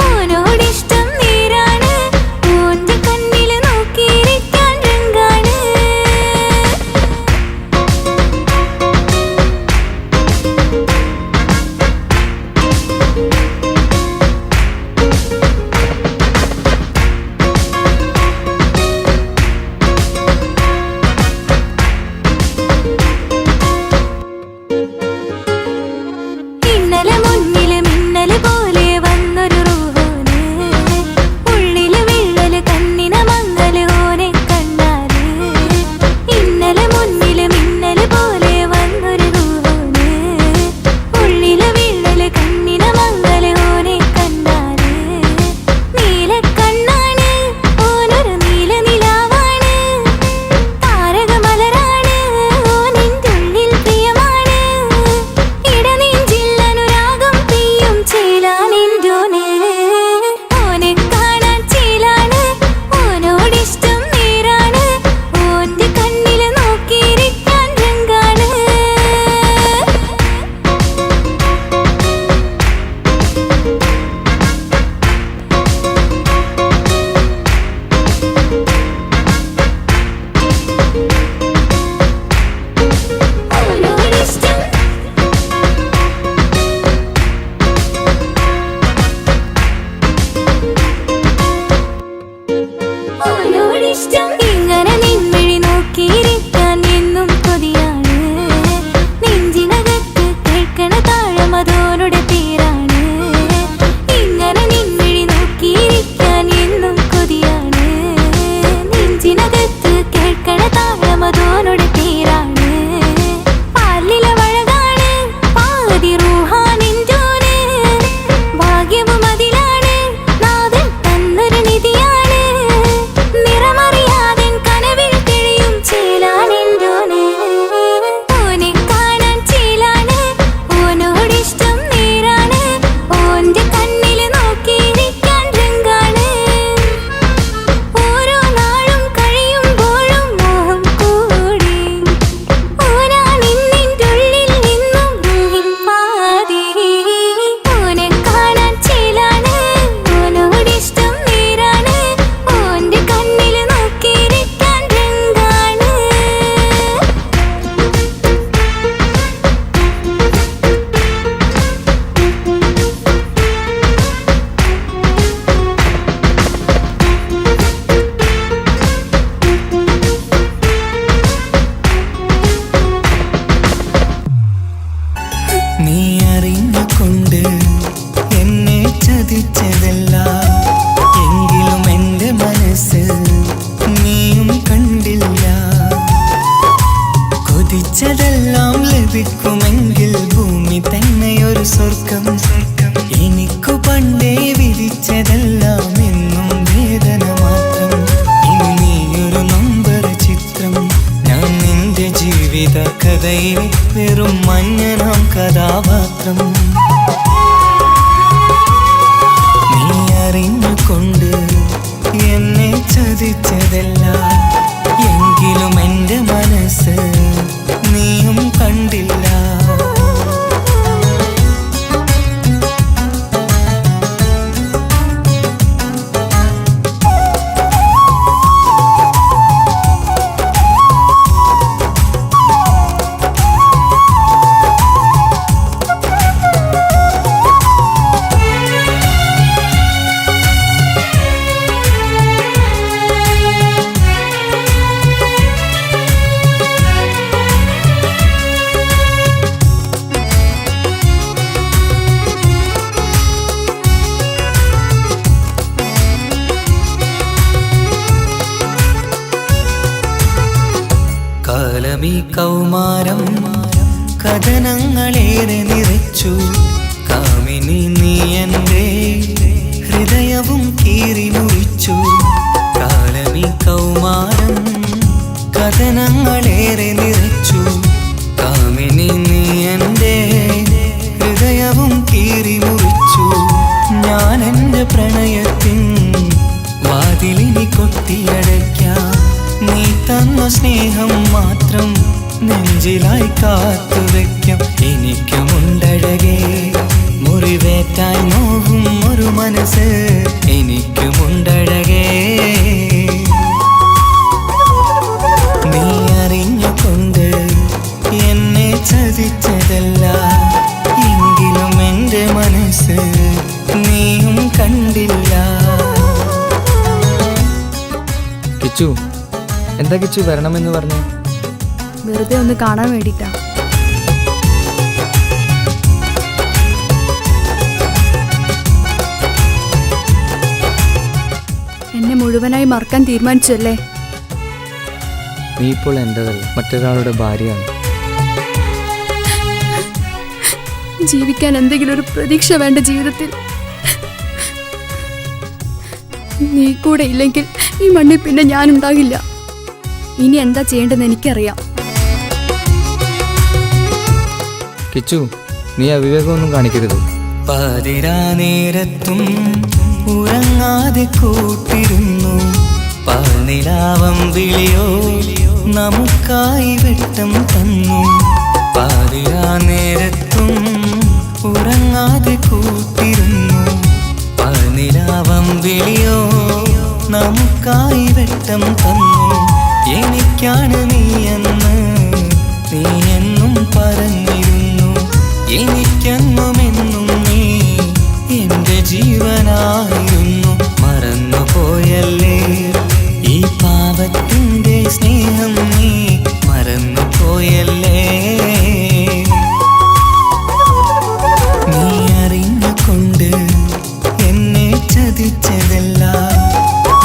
ഓനോടിഷ്ടം നേരാണ് ഓന്റെ കണ്ണില് നോക്കിയിരിക്കാൻ രംഗാണ് ഇന്നലെ മുന്നില് മിന്നല് പോലെ വന്നൊരു റൂഹോന് ഉള്ളില് വിള്ളല് കണ്ണിന മങ്ങല് ഓനെ കണ്ടാല് ഇന്നലെ മുന്നില് മിന്നല് പോലെ വന്നൊരു റൂഹോന് ഉള്ളില് വിള്ളല് കണ്ണിന മങ്ങല് ഓനെ കണ്ടാല് നീലക്കണ്ണാണ് ഓനൊരു നീല നിലാവാണ് താരകമലരാണ് ഓനിൻ്റെ ഉള്ളിൽ പ്രിയമാണ് ഇടനെഞ്ചിൽ അനുരാഗം പെയ്യും ചേലാനിൻ്റോന് ഓനെ കാണാൻ ചേലാണ് ഓനോടിഷ്ടം നേരാണ് ഓന്റെ കണ്ണില് നോക്കിയിരിക്കാൻ രംഗാണ് ഓനോടിഷ്ടം ഓനോടിഷ്ടം ഇങ്ങനെ നിൻമിഴി നോക്കിയിരിക്കാൻ എന്നും കൊതിയാണ് നെഞ്ചിനകത്ത് കേൾക്കണ താഴം അതോനുടെ പേരാണ് ഇങ്ങനെ നിൻമിഴി നോക്കിയിരിക്കാൻ എന്നും കൊതിയാണ് നെഞ്ചിനകത്ത് കേൾക്കണ താഴം അതോനുടെ പേരാണ് പാലിലെ വഴകാണ് പാതി റൂഹാനിൻ്റോന് ഭാഗ്യവും അതിലാണ് നാഥൻ തന്നൊരു നിധിയാണ് നിറമറിയാതൻ കനവിൽ തെളിയും ചേലാനിൻ്റോന് ഓനെ കാണാൻ ചേലാണ് ഓനോടിഷ്ടം നേരാണ് ഓന്റെ കണ്ണില് നോക്കിയിരിക്കാൻ രംഗാണ് ഓരോ നാളും കഴിയുമ്പോൾ കഥയിലെ വെറും മഞ്ഞനാം കഥാപാത്രം. നീ അറിഞ്ഞുകൊണ്ട് എന്നെ ചതിച്ചതല്ല, എങ്കിലും എൻ്റെ മനസ്സ് നീയും കണ്ടില്ല. കാലമീ കൗമാരം കഥനങ്ങളേറെ നിറച്ചു. കാമിനി നീ എൻ്റെ ഹൃദയവും കീറി മുറിച്ചു. കാലമീ കൗമാരം കഥനങ്ങളേറെ നിറച്ചു. കാമിനി നീ എൻ്റെ ഹൃദയവും കീറി മുറിച്ചു. ഞാൻ എൻ്റെ പ്രണയത്തിൻ വാതിലിനി കൊട്ടിയടയ്ക്കാം. നീ തന്ന സ്നേഹം മാത്രം നെഞ്ചിലായി കാത്തുവെക്കാം. എനിക്കുമുണ്ടഴകേ മുറിവേറ്റായി നോവും ഒരു മനസ്സ്, എനിക്കുമുണ്ടഴകേ. നീ അറിഞ്ഞുകൊണ്ട് എന്നെ ചതിച്ചതല്ല, എങ്കിലും എൻ്റെ മനസ്സ് നീയും കണ്ടില്ല. കിച്ചു, എന്താ കിച്ചു വരണമെന്ന് പറഞ്ഞു? വെറുതെ ഒന്ന് കാണാൻ വേണ്ടിട്ടാ. എന്നെ മുഴുവനായി മറക്കാൻ തീരുമാനിച്ചല്ലേ? നീ ഇപ്പോൾ എൻ്റെതല്ല, മറ്റൊരാളുടെ ഭാര്യയാണ്. ജീവിക്കാൻ എന്തെങ്കിലും ഒരു പ്രതീക്ഷ വേണ്ട ജീവിതത്തിൽ. നീ കൂടെ ഇല്ലെങ്കിൽ ഈ മണ്ണിൽ പിന്നെ ഞാനുണ്ടാകില്ല. ഇനി എന്താ ചെയ്യേണ്ടതെന്ന് എനിക്കറിയാം. കിച്ചു, നീ അവിവേകമൊന്നും കാണിക്കരുത്. പാതിരാ നേരത്തും ഉറങ്ങാതെ കൂട്ടിരുന്നു. പാൽനിലാവം വിളിയോ നമുക്കായി വെട്ടം തന്നു. പാതിരാ നേരത്തും ഉറങ്ങാതെ കൂട്ടിരുന്നു. പാൽനിലാവം വിളിയോ നമുക്കായി വെട്ടം തന്നു. എനിക്കാണ് നീയെന്ന് നീ എന്നും പറഞ്ഞിരുന്നു. എനിക്കെന്നുമെന്നും നീ എൻ്റെ ജീവനായിരുന്നു. മറന്നുപോയല്ലേ ഈ പാവത്തിൻ്റെ സ്നേഹം, നീ മറന്നുപോയല്ലേ. നീ അറിഞ്ഞുകൊണ്ട് എന്നെ ചതിച്ചതല്ല,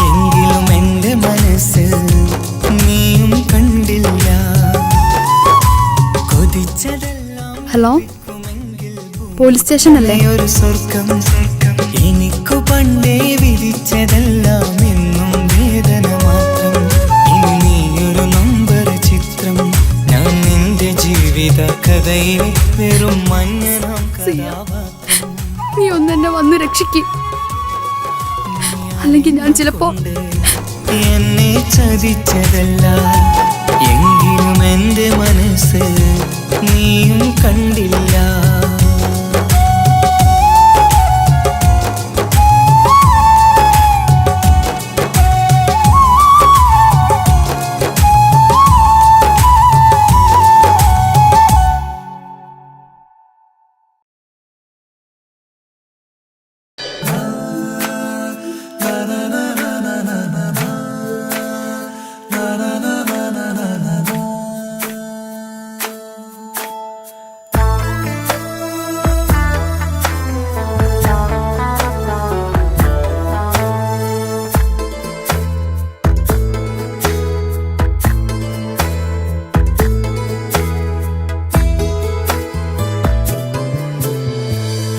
എങ്കിലും എൻ്റെ മനസ്സ് നീയും കണ്ടില്ല. കൊതിച്ചതെല്ലാം ഹലോ, പോലീസ് സ്റ്റേഷൻ അല്ലേ? ഒരു സ്വർഗം എനിക്കു പണ്ടേ വിധിച്ചതെല്ലാം എന്നും വേദന മാത്രം. ഇനി നീയൊരു നമ്പർ ചിത്രം, ഞാൻ നിന്റെ ജീവിത കഥയിലെ വെറും മഞ്ഞനാം കഥാപാത്രം. നീ ഒന്നെന്നെ വന്ന് രക്ഷിക്ക്, അല്ലെങ്കിൽ ഞാൻ ചിലപ്പോ. എന്നെ ചതിച്ചതല്ല, എങ്കിലും എൻ്റെ മനസ്സ് നീയും കണ്ടില്ല.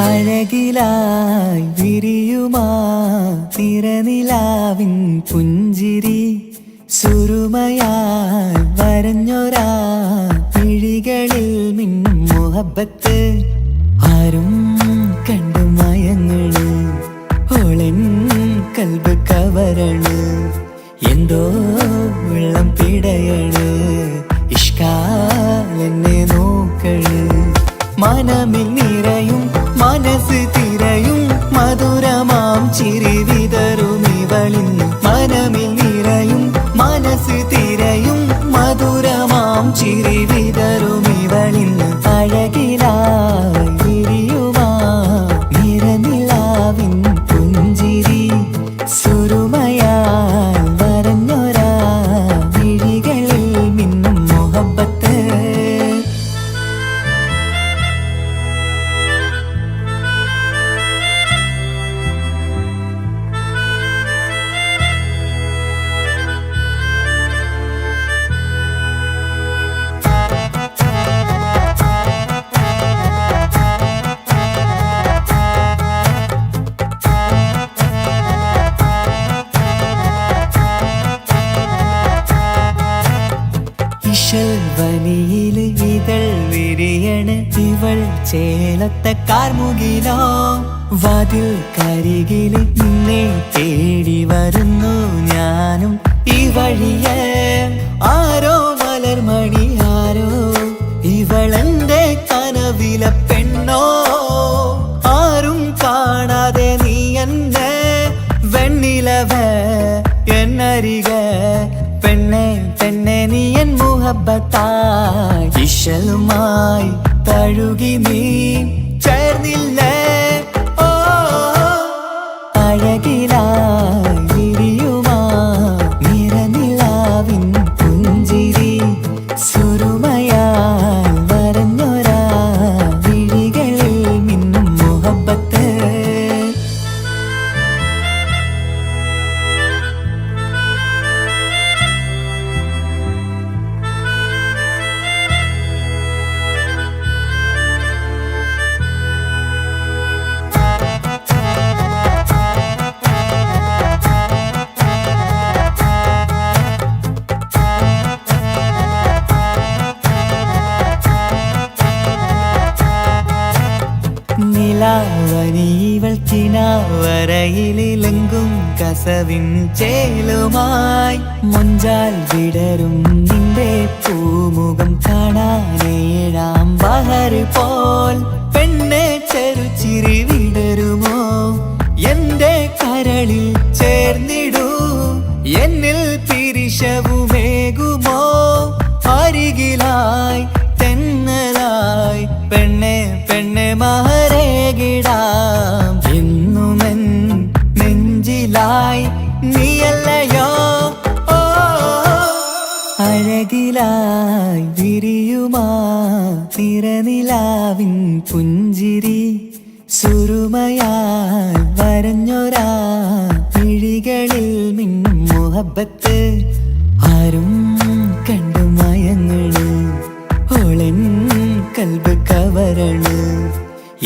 അഴകിലായി വിരിയുമാ തിരനിലാവിൻ പുഞ്ചിരി സുരുമയായി വരഞ്ഞൊരാ പിഴികൾ മുഹബത്ത് ആരും കണ്ടു മയങ്ങള് ഓളൻ കൽബ് കവരണ് എന്തോ വെള്ളം പിടയണ് ഇഷ്കാലെന്നെ നോക്കള് മനമിൽ നിറയും മനസ്സ് തിരയും മധുരമാം ചിരി വിതറും ഇവളിന്ന് മനമിൽ നിറയും മനസ്സ് തിരയും മധുരമാം ചിരി വിതറും ഇവളിന്ന് അഴകിലായി വിരിയുമാ നിറനിലാവിൻ പുഞ്ചിരി സുരുമയാൽ വരഞ്ഞൊരാ വിഴികളിൽ മിന്നും മുഹബത്ത് വനിയില് ഇതൾ വിരിയണ് ഇവൾ ചേലത്തെ കാർമുകിലോ വാതിൽ കരികില് നിന്നെ തേടി വരുന്നു ഞാനും ഈ വഴിയെ ആരോ മലർമണി ആരോ ഇവളെന്റെ കനവിലെ പെണ്ണോ ആരും കാണാതെ നീ എന്നെ വെണ്ണിലവ എന്നരിക പെണ്ണെ പെണ്ണെ നീ എൻ മുഹബത്തായി ഇശലുമായി തഴുകി നീ ചേർന്നില്ലേ ഓ അഴകിലായി വിരിയുമാ നിറനിലാവിൻ പുഞ്ചിരി സുരുമയാൽ വരഞ്ഞൊരാ വിഴികളിൽ മിന്നും മുഹബത്ത് നിലാവനിവൾ കിനാവരയിലെങ്കും കസവിൻ ചേലുമായി മൊഞ്ചാൽ വിടരും നിന്റെ പൂമുഖം കാണാനേഴാം ബഹർ പോൽ പെണ്ണെ ചെറുചിരി വിടരുമോ എന്റെ കരളിൽ ചേർന്നിടൂ എന്നിൽ പിരിശവുമേകുമോ അരികിലായി തെന്നലായി പെണ്ണെ പെണ്ണെ മഹരേകിടാം എന്നുമെൻ നെഞ്ചിലായി നീയല്ലയോ ഓ അഴകിലായി വിരിയുമാ നിറനിലാവിൻ പുഞ്ചിരി സുരുമയാൽ വരഞ്ഞൊരാ വിഴികളിൽ മിന്നും മുഹബത്ത് ആരും കണ്ടു മയങ്ങള് ഓളൻ കൽബ് കവരണ്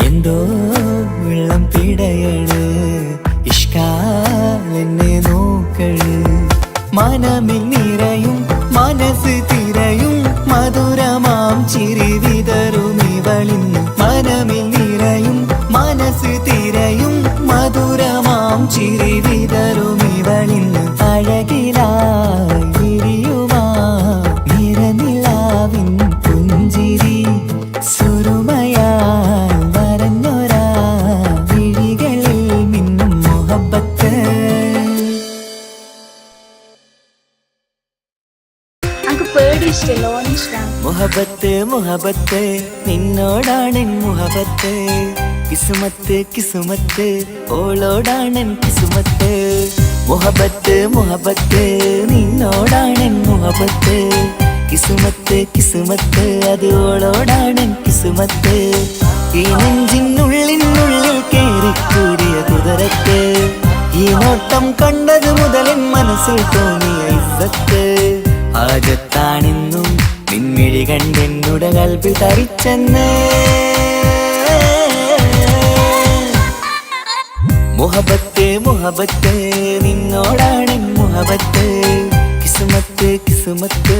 എന്തോ വെള്ളം പിടയണ് ഇഷ്കാലെന്നെ നോക്കള് മനമിൽ നിറയും മനസ്സ് തിരയും മധുരമാം ചിരി വിതറും ഇവളിന്ന് മനമിൽ നിറയും മനസ്സ് തിരയും മധുരമാം ചിരി വിതറും ഇവളിന്ന് അഴകിലായി വിരിയുമാ നിറനിലാവിൻ പുഞ്ചിരി സുരുമയാൽ വരഞ്ഞൊരാ വിഴികളിൽ മിന്നും മുഹബത്ത് മുഹബത്ത് മുഹബത്ത് നിന്നോടാണെൻ മുഹബത്ത് കിസുമത്ത് കിസുമത്ത് ഓളോടാണെൻ കിസുമത്ത് മുഹബത്ത് മുഹബത്ത് നിന്നോടാണെൻ മുഹബത്ത് കിസുമത്ത് കിസുമത്ത് അത് ഓളോടാണെൻ കിസുമത്ത് ഈ നെഞ്ചിനുള്ളിനുള്ളിൽ കേറിക്കൂടിയ കുതിരത്ത് ഈ നോട്ടം കണ്ടത് മുതലൻ മനസ്സിൽ തോന്നിയ ഇസ്സത്ത് ആജത്താണെന്നും നിൻമിഴി കണ്ടെന്നുടെ കൽപ്പിൽ തരിച്ചെന്ന് മുഹബത്ത് മുഹബത്ത് നിന്നോടാണെൻ മുഹബത്ത് കിസുമത്ത് കിസുമത്ത്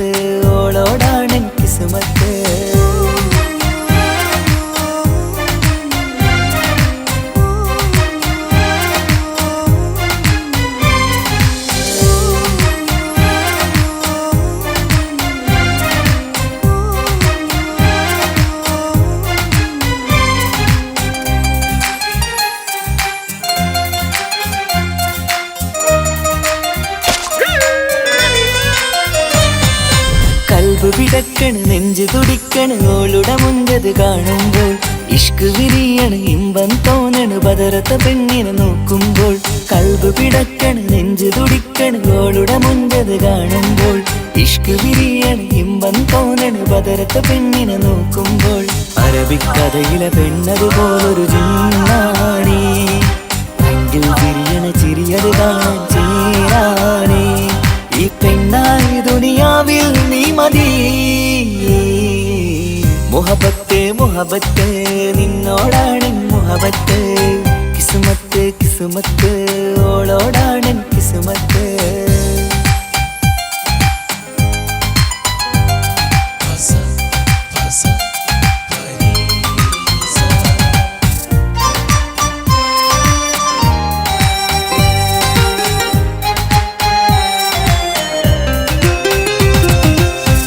ഓളോടാണെൻ കിസുമത്ത് പിടക്കണ് നെഞ്ചു തുടിക്കണ് ഓളുടെ മുഞ്ചത് കാണുമ്പോൾ ഇഷ്ക് വിരിയണ് ഇമ്പം തോന്നണ് ബദറത്ത പെണ്ണിനെ നോക്കുമ്പോൾ കൽബ് പിടക്കണ് നെഞ്ചു തുടിക്കണ് ഓളുടെ മുഞ്ചത് കാണുമ്പോൾ ഇഷ്ക് വിരിയണ് ഇമ്പം തോന്നണ് ബദറത്ത പെണ്ണിനെ നോക്കുമ്പോൾ അറബിക്കഥയിലെ പെണ്ണതുപോലൊരു ജിന്നാണി കണ്ടിൽ വിരിയണ ചിരിയത് കാണാൻ ചേരാണേ ഈ പെണ്ണായി ദുനിയാവിൽ നീ മതി മുഹബത്ത് മുഹബത്ത് നിന്നോടാണ് മുഹബത്ത് കിസ്മത്ത് കിസ്മത്ത് ഓളോടാണ് കിസ്മത്ത്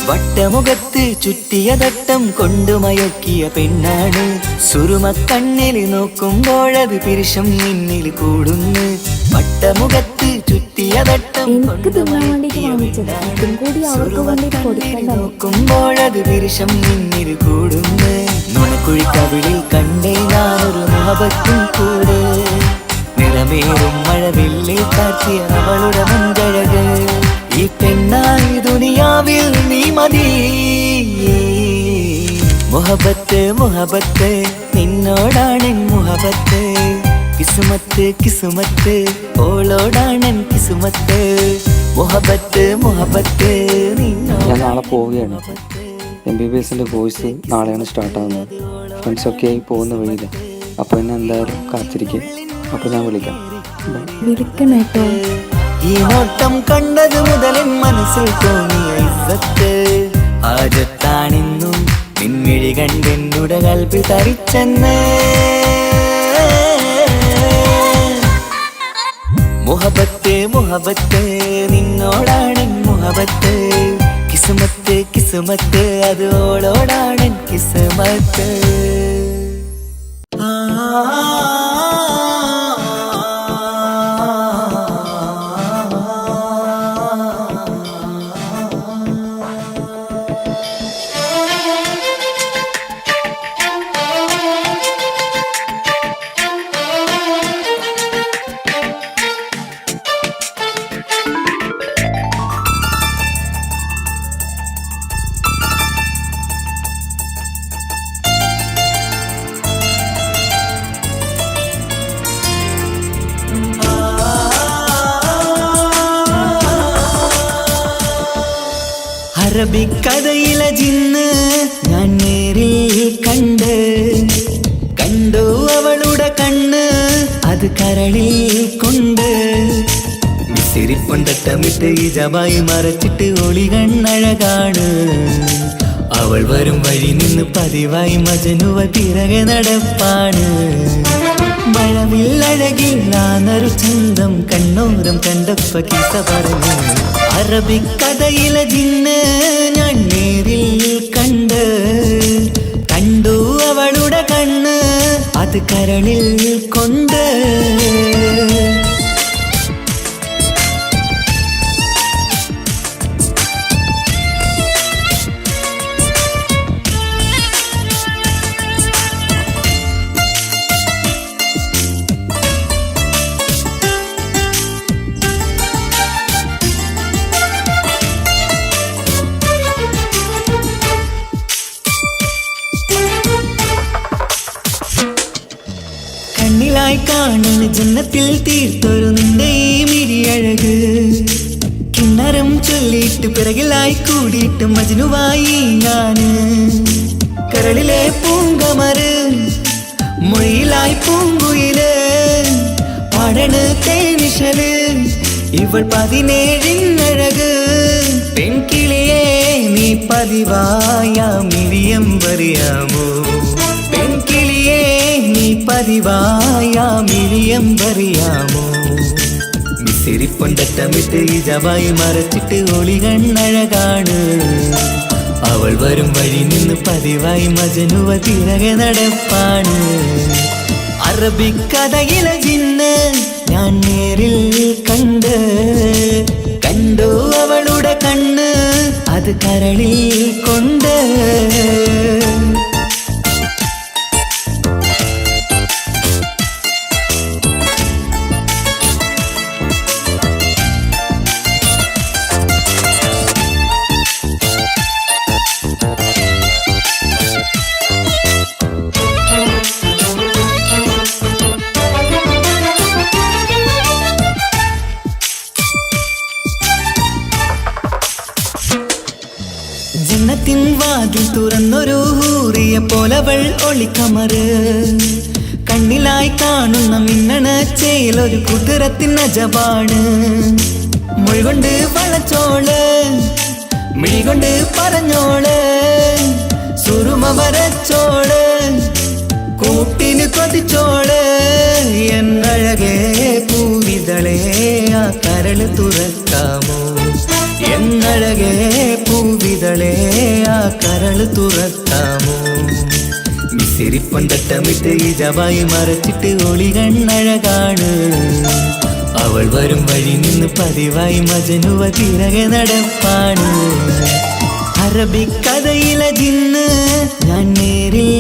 വട്ടമുഖത്ത് ചുറ്റിയ തട്ടം കൊണ്ടു മയക്കിയ പെണ്ണാണ് സുറുമ കണ്ണിൽ നോക്കുമ്പോഴത് പിരിശം നിന്നിൽ കൂടുന്നു വട്ടമുഖത്ത് ചുറ്റിയ തട്ടം കൊണ്ടു മയക്കിയ നോക്കുമ്പോഴത് പിരിശം നിന്നിൽ കൂടുന്നു നുണക്കുഴി കവിളിൽ കണ്ടേ ഞാനൊരു മുഹബത്തും കൂടെ നിറമേറും മഴവില്ലിൽ കാറ്റിയ അവളുടെ മുൻകഴക് ഈ പെണ്ണായി ദുനിയാവിൽ നീ മതി മുഹബത്ത് മുഹബത്ത് നിന്നോടാണ് മുഹബത്ത് കിസ്മത്ത് കിസ്മത്ത് ഓളോടാണ് കിസ്മത്ത് മുഹബത്ത് മുഹബത്ത് ഞാൻ നാളെ പോവുകയാണ്. MBBSന്റെ കോഴ്സ് നാളെയാണ് സ്റ്റാർട്ടാകുന്നത്. ഫ്രണ്ട്സൊക്കെ ആയി പോകുന്ന വഴിയില്ല. അപ്പോൾ എന്നെ എന്തായാലും കാത്തിരിക്കുക. അപ്പോൾ ഞാൻ വിളിക്കാം. വിളിക്കണേട്ടോ. ഈ നോട്ടം കണ്ടത് മുതലൻ മനസ്സിൽ തോന്നിയ ഇസ്സത്ത് ആജത്താണിന്നും പിൻമിഴി കണ്ടെന്നുടെ കൽബിൽ തരിച്ചെന്ന് മുഹബത്ത് മുഹബത്ത് നിന്നോടാണ് മുഹബത്ത് കിസ്മത്ത് കിസ്മത്ത് അത് ഓളോടാണ് കിസ്മത്ത് അറബിക്കഥയിലെ ജിന്ന് ഞാൻ നേരിൽ കണ്ടു അവളുടെ കണ്ണ് അത് കരളിൽ കൊണ്ട് വിസിരിപ്പൊണ്ടട്ടമിട്ട് ഈ ജബായി മറച്ചിട്ട് ഒളി കണ്ണഴകാണ് അവൾ വരും വഴി നിന്ന് പതിവായി മജനുവ പിറകെ നടപ്പാണ് മഴവില്ലഴകില്ലാന്നൊരു ചന്തം കണ്ണോരം കണ്ടപ്പ കീസ പറഞ്ഞു അറബിക്കഥയിലെ ജിന്ന് ഞാൻ നേരിൽ കണ്ടു അവളുടെ കണ്ണ് അത് കരളിൽ കൊണ്ട് കണ്ണിലായി കാണുന്ന ജന്നത്തിൽ തീർത്തൊരു നിന്റെ ഈ മിഴിയഴക് കിണ്ണരം ചൊല്ലിയിട്ട് പിറകിലായി കൂടിയിട്ട് മജ്നുവായി ഞാന് കരളിലെ പൂങ്കമറ് മൊഴിയിലായി പൂങ്കുയില് പാടണ് തേനിശല് ഇവൾ 17 പെൺകിളിയെ നീ പതിവായാമിരിയം പറയാമോ പെൺകിളിയെ നീ പതിവായാമിരിയം പറയാമോ മിസിരിപ്പൊണ്ടട്ടമിട്ട് ഈ ജവായി മറച്ചിട്ട് ഒളി കണ്ണഴകാണ് അവൾ വരും വഴി നിന്ന് പതിവായി മജനുവ തിരകെ നടപ്പാണ് അറബിക്കഥയിലെ ജിന്ന് ഞാൻ നേരിൽ കണ്ടു അവളുടെ കണ്ണ് അത് കരളിൽ കൊണ്ട് ജന്നത്തിൻ വാതിൽ തുറന്നൊരു ഹൂറിയ പോലവൾ ഒളിക്കമറ് കണ്ണിലായി കാണുന്ന മിന്നണ ചേലൊരു കുതിരത്തിൻ അജപാണ് മൊഴികൊണ്ട് വളച്ചോള് മിഴികൊണ്ട് പറഞ്ഞോള് സുറുമ വരച്ചോള് കൂട്ടിന് കൊതിച്ചോള് എന്നഴകേ പൂവിതളേ ആ കരള് തുറക്കാമോ എന്നഴകേ പൂവിതളേ ആ കരള് തുറക്കാമോ മിസിരിപ്പൊന്തട്ടമിട്ട് ഈ ജവായി മറച്ചിട്ട് ഒളി കണ്ണഴകാണ് അവൾ വരും വഴി നിന്ന് പതിവായി മജനുവ തിരകെ നടപ്പാണ് അറബിക്കഥയിലെ ജിന്ന് ഞാൻ നേരിൽ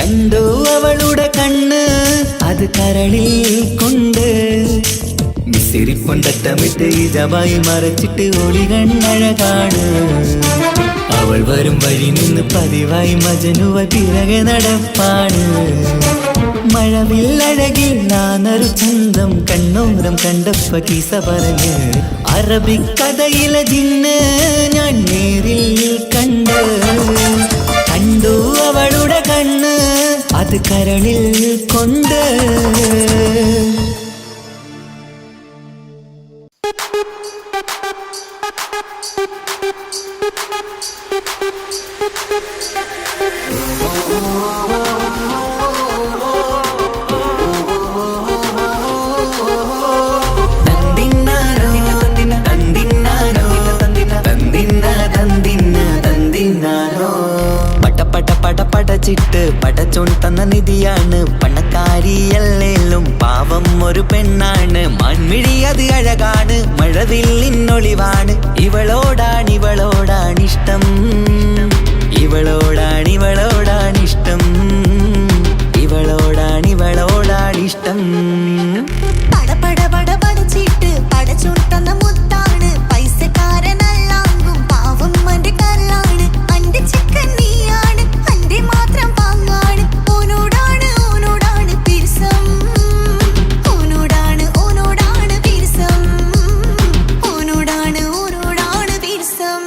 കണ്ടു അവളുടെ കണ്ണ് അത് കരളിൽ കൊണ്ട് മിസിരിപ്പൊന്തട്ടമിട്ട് ഈ ജവായി മറച്ചിട്ട് ഒളി കണ്ണഴകാണ് അവൾ വരും വഴി നിന്ന് പതിവായി മജനുവ തിരകെ നടപ്പാണ് മഴവില്ലഴകിൽ നാനൊരു ചന്തം കണ്ണോരം കണ്ടപ്പ കീസ പറഞ്ഞ് അറബിക്കഥയിലെ ജിന്ന് ഞാൻ നേരിൽ കണ്ടു അവളുടെ കണ്ണ് അത് കരളിൽ കൊണ്ട് പടച്ചിട്ട് പടച്ചോൻ തന്ന നിധിയാണ് പണക്കാരിയല്ലേലും പാവം ഒരു പെണ്ണാണ് മൺമിഴി അത് അഴകാണ് മഴവില്ലിന്നൊളിവാണ് ഇവളോടാണിഷ്ടം ഇവളോടാണിഷ്ടം ഇവളോടാണിഷ്ടം പടച്ചിട്ട് പടച്ചോൻ തന്ന മുത്താണ് പൈസക്കാരനല്ലാങ്കും പാവം അന്റെ കരളാണ് അന്റെ ചിക്കൻ നീയാണ് അന്റെ മാത്രം പാങ്ങാണ് ഓനോടാണ് പിരിസം ഓനോടാണ് പിരിസം ഓനോടാണ് പിരിസം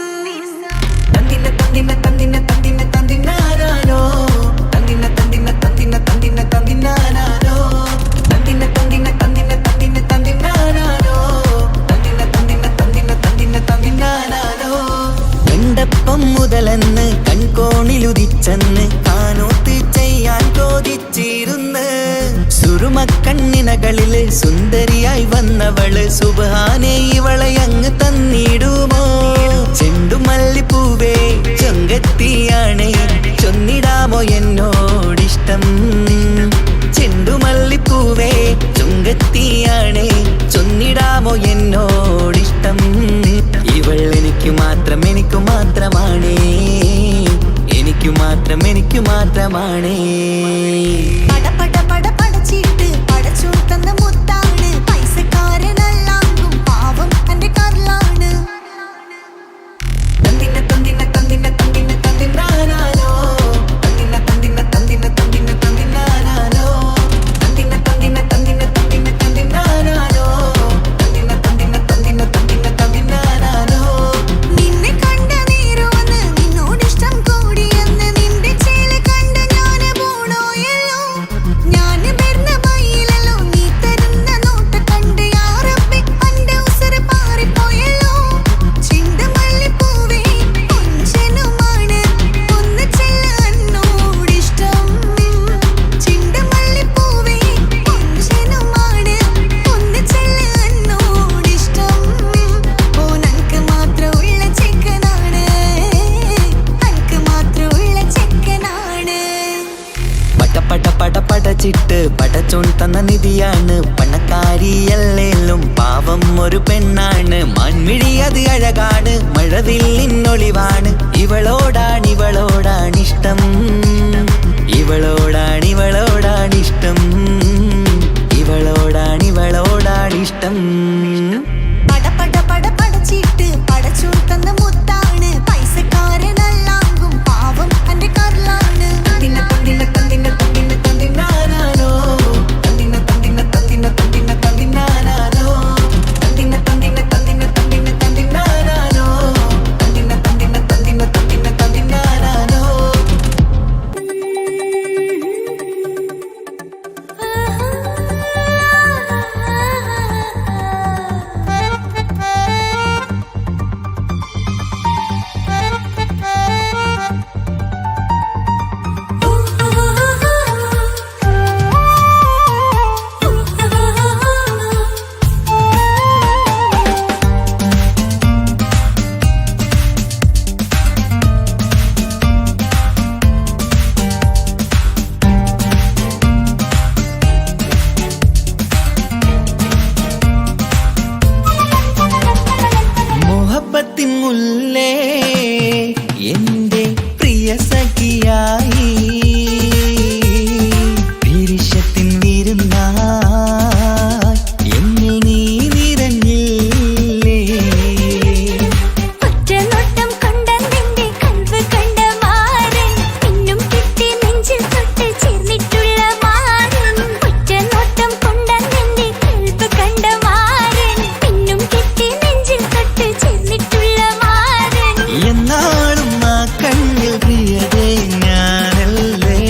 തന്തിന്നാരോ എണ്ടപ്പം മുതലെന്ന് കൺകോണിലുദിച്ചെന്ന് കാനോത്ത് ചെയ്യാൻ ചോദിച്ചിരുന്ന് സുറുമക്കണ്ണിനകളില് സുന്ദരിയായി വന്നവള് സുബ്ഹാനേ ഇവളെ അങ്ങ് തന്നിടുമോ ചെണ്ടുമല്ലിപ്പൂവേ ചൊങ്കത്തിയാണ് ചൊന്നിടാമോ എന്നോടിഷ്ടം ചെണ്ടുമല്ലിപ്പൂവേ ചൊങ്കത്തിയാണ് ചൊന്നിടാമോ എന്നോടിഷ്ടം ഇവൾ എനിക്ക് മാത്രമാണേ എനിക്ക് മാത്രമാണേ പടച്ചിട്ട് പടച്ചോൻ തന്ന മുത്താണ് പൈസക്കാരനല്ലാങ്കും പാവം അന്റെ കരളാണ് നിന്നെ കണ്ട നേരുവന്ന് നിന്നോടിഷ്ടം കൂടിയെന്ന് നിന്റെ ചേല കണ്ട ഞാന് പോണോയല്ലോ പടച്ചോൻ തന്ന നിധിയാണ്. പണക്കാരിയല്ലേലും പാവം ഒരു പെണ്ണാണ്. മാൻമിഴി അത് അഴകാണ്, മഴവില്ലിന്നൊളിവാണ്. ഇവളോടാണിഷ്ടം, ഇവളോടാണിഷ്ടം, ഇവളോടാണിഷ്ടം. പട പടച്ചിട്ട് പടച്ചോൻ തന്ന മുത്താണ്. പൈസക്കാരനല്ലാങ്കും പാവം എന്റെ കർലാണ്. തന്തിന തന്തിന തന്തിന തന്തിന തന്തിനാനാനോ, തന്തിന തന്തിന തന്തിന തന്തിന തന്തിനാനാനോ, തന്തിന തന്തിന തന്തിന തന്തിന തന്തിനാനാനോ, തന്തിന തന്തിന തന്തിന തന്തിന തന്തിനാനാനോ. മുഹബത്തിൻ മുല്ലേ എന്റെ പ്രിയ സഖിയായി, പിരിശത്തിൻ വിരുന്നായി എന്നിൽ നീ നിറഞ്ഞില്ലേ. ഒറ്റനോട്ടം കൊണ്ടെന്റെ കൽവ് കണ്ട മാരൻ, പിന്നും കിട്ടി നെഞ്ചിൽ തൊട്ട് ചേർന്നിട്ടുള്ള മാരൻ. ഒറ്റനോട്ടം കൊണ്ടെന്റെ കൽവ് കണ്ട മാരൻ, പിന്നും കിട്ടി നെഞ്ചിൽ തൊട്ട് ചേർന്നിട്ടുള്ള മാരൻ. എന്നാളും ആ കണ്ണിൽ പ്രിയതേ ഞാനല്ലേ.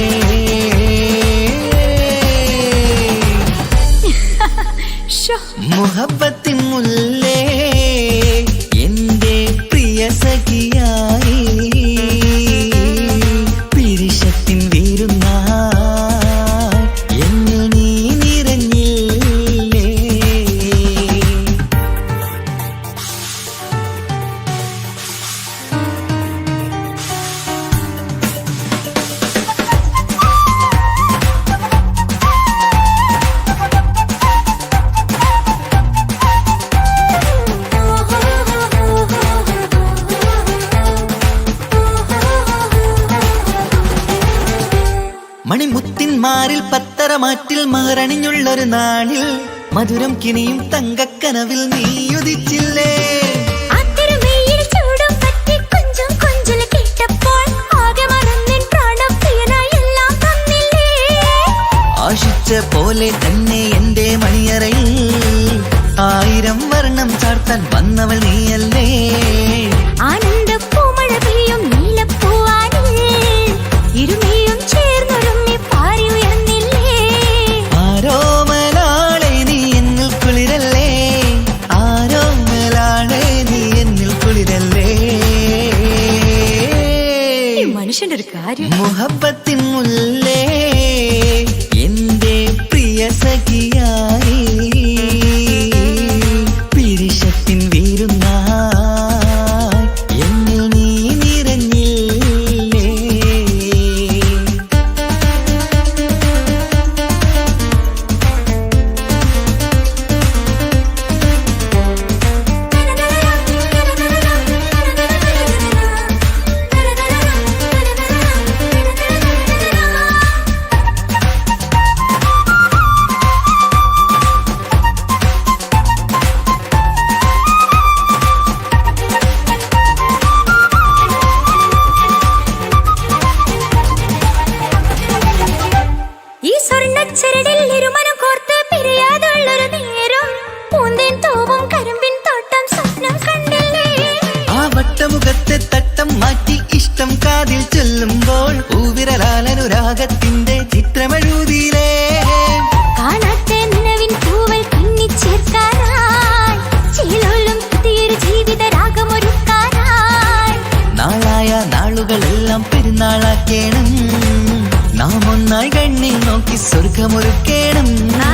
മുഹബത്തിൻ മുല്ലേ എന്റെ പ്രിയ സഖിയായി, പിരിശത്തിൻ വിരുന്നായി എന്നിൽ നീ നിറഞ്ഞില്ലേ. മണിമുത്തിന്മാരിൽ പത്തരമാറ്റിൽ മഹറണിഞ്ഞുള്ളൊരു നാളിൽ മധുരം കിനിയും തങ്കക്കനവിൽ നീയുദിച്ചില്ലേ. ആത്തിരമേയിൽ ചൂടും പറ്റി കൊഞ്ചും കൊഞ്ചല് കേട്ടപ്പോൾ ആകെ മറന്നിൻ പ്രാണപ്രിയനായി എല്ലാം തന്നില്ലേ. ആശിച്ച പോലെ തന്നെ എന്റെ മണിയറയിൽ 1000 വർണ്ണം ചാർത്താൻ വന്നവൾ നീയല്ലേ. ആനന്ദ പൂമഴ പെയ്യും നീലപ്പൂവാനിൽ ഇരുമയും ചേർന്നൊരുമ്മി പാരി ഉയർന്നില്ലേ. ആരോമലാളെ നീ എന്നിൽ കുളിരല്ലേ, ആരോമലാളെ നീ എന്നിൽ കുളിരല്ലേ. മനുഷ്യന്റെ ഒരു കാര്യം. മുഹബത്തിൻ മുല്ലേ എന്റെ പ്രിയ സഖിയായി, പിരിശത്തിൻ വിരുന്നായി എന്നിൽ നീ നിറഞ്ഞില്ലേ. ഈ സ്വർണ്ണച്ചരടിൽ ഇരുമനം കോർത്ത് പിരിയാതുള്ളൊരു നേരം പൂന്തേൻ തോവും കരിമ്പിൻ തോട്ടം സ്വപ്നം കണ്ടില്ലേ. ആ വട്ടമുഖത്തെ തട്ടം മാറ്റി ഇഷ്ടം കാതിൽ ചൊല്ലുമ്പോൾ പൂവിരലാലനുരാഗത്തിന്റെ ചിത്രമെഴുതിയിലേ. കാണാത്ത നിലവിൻ തൂവൽ കണ്ണിച്ചേർക്കാനായി ചീലോലും പുതിയൊരു ജീവിത രാഗമൊരുക്കാനായി. നാളായ നാളുകളെല്ലാം പെരുന്നാളാക്കേണം, നാം ഒന്നായി കണ്ണിൽ നോക്കി സ്വർഗമൊരുക്കേണം. ആ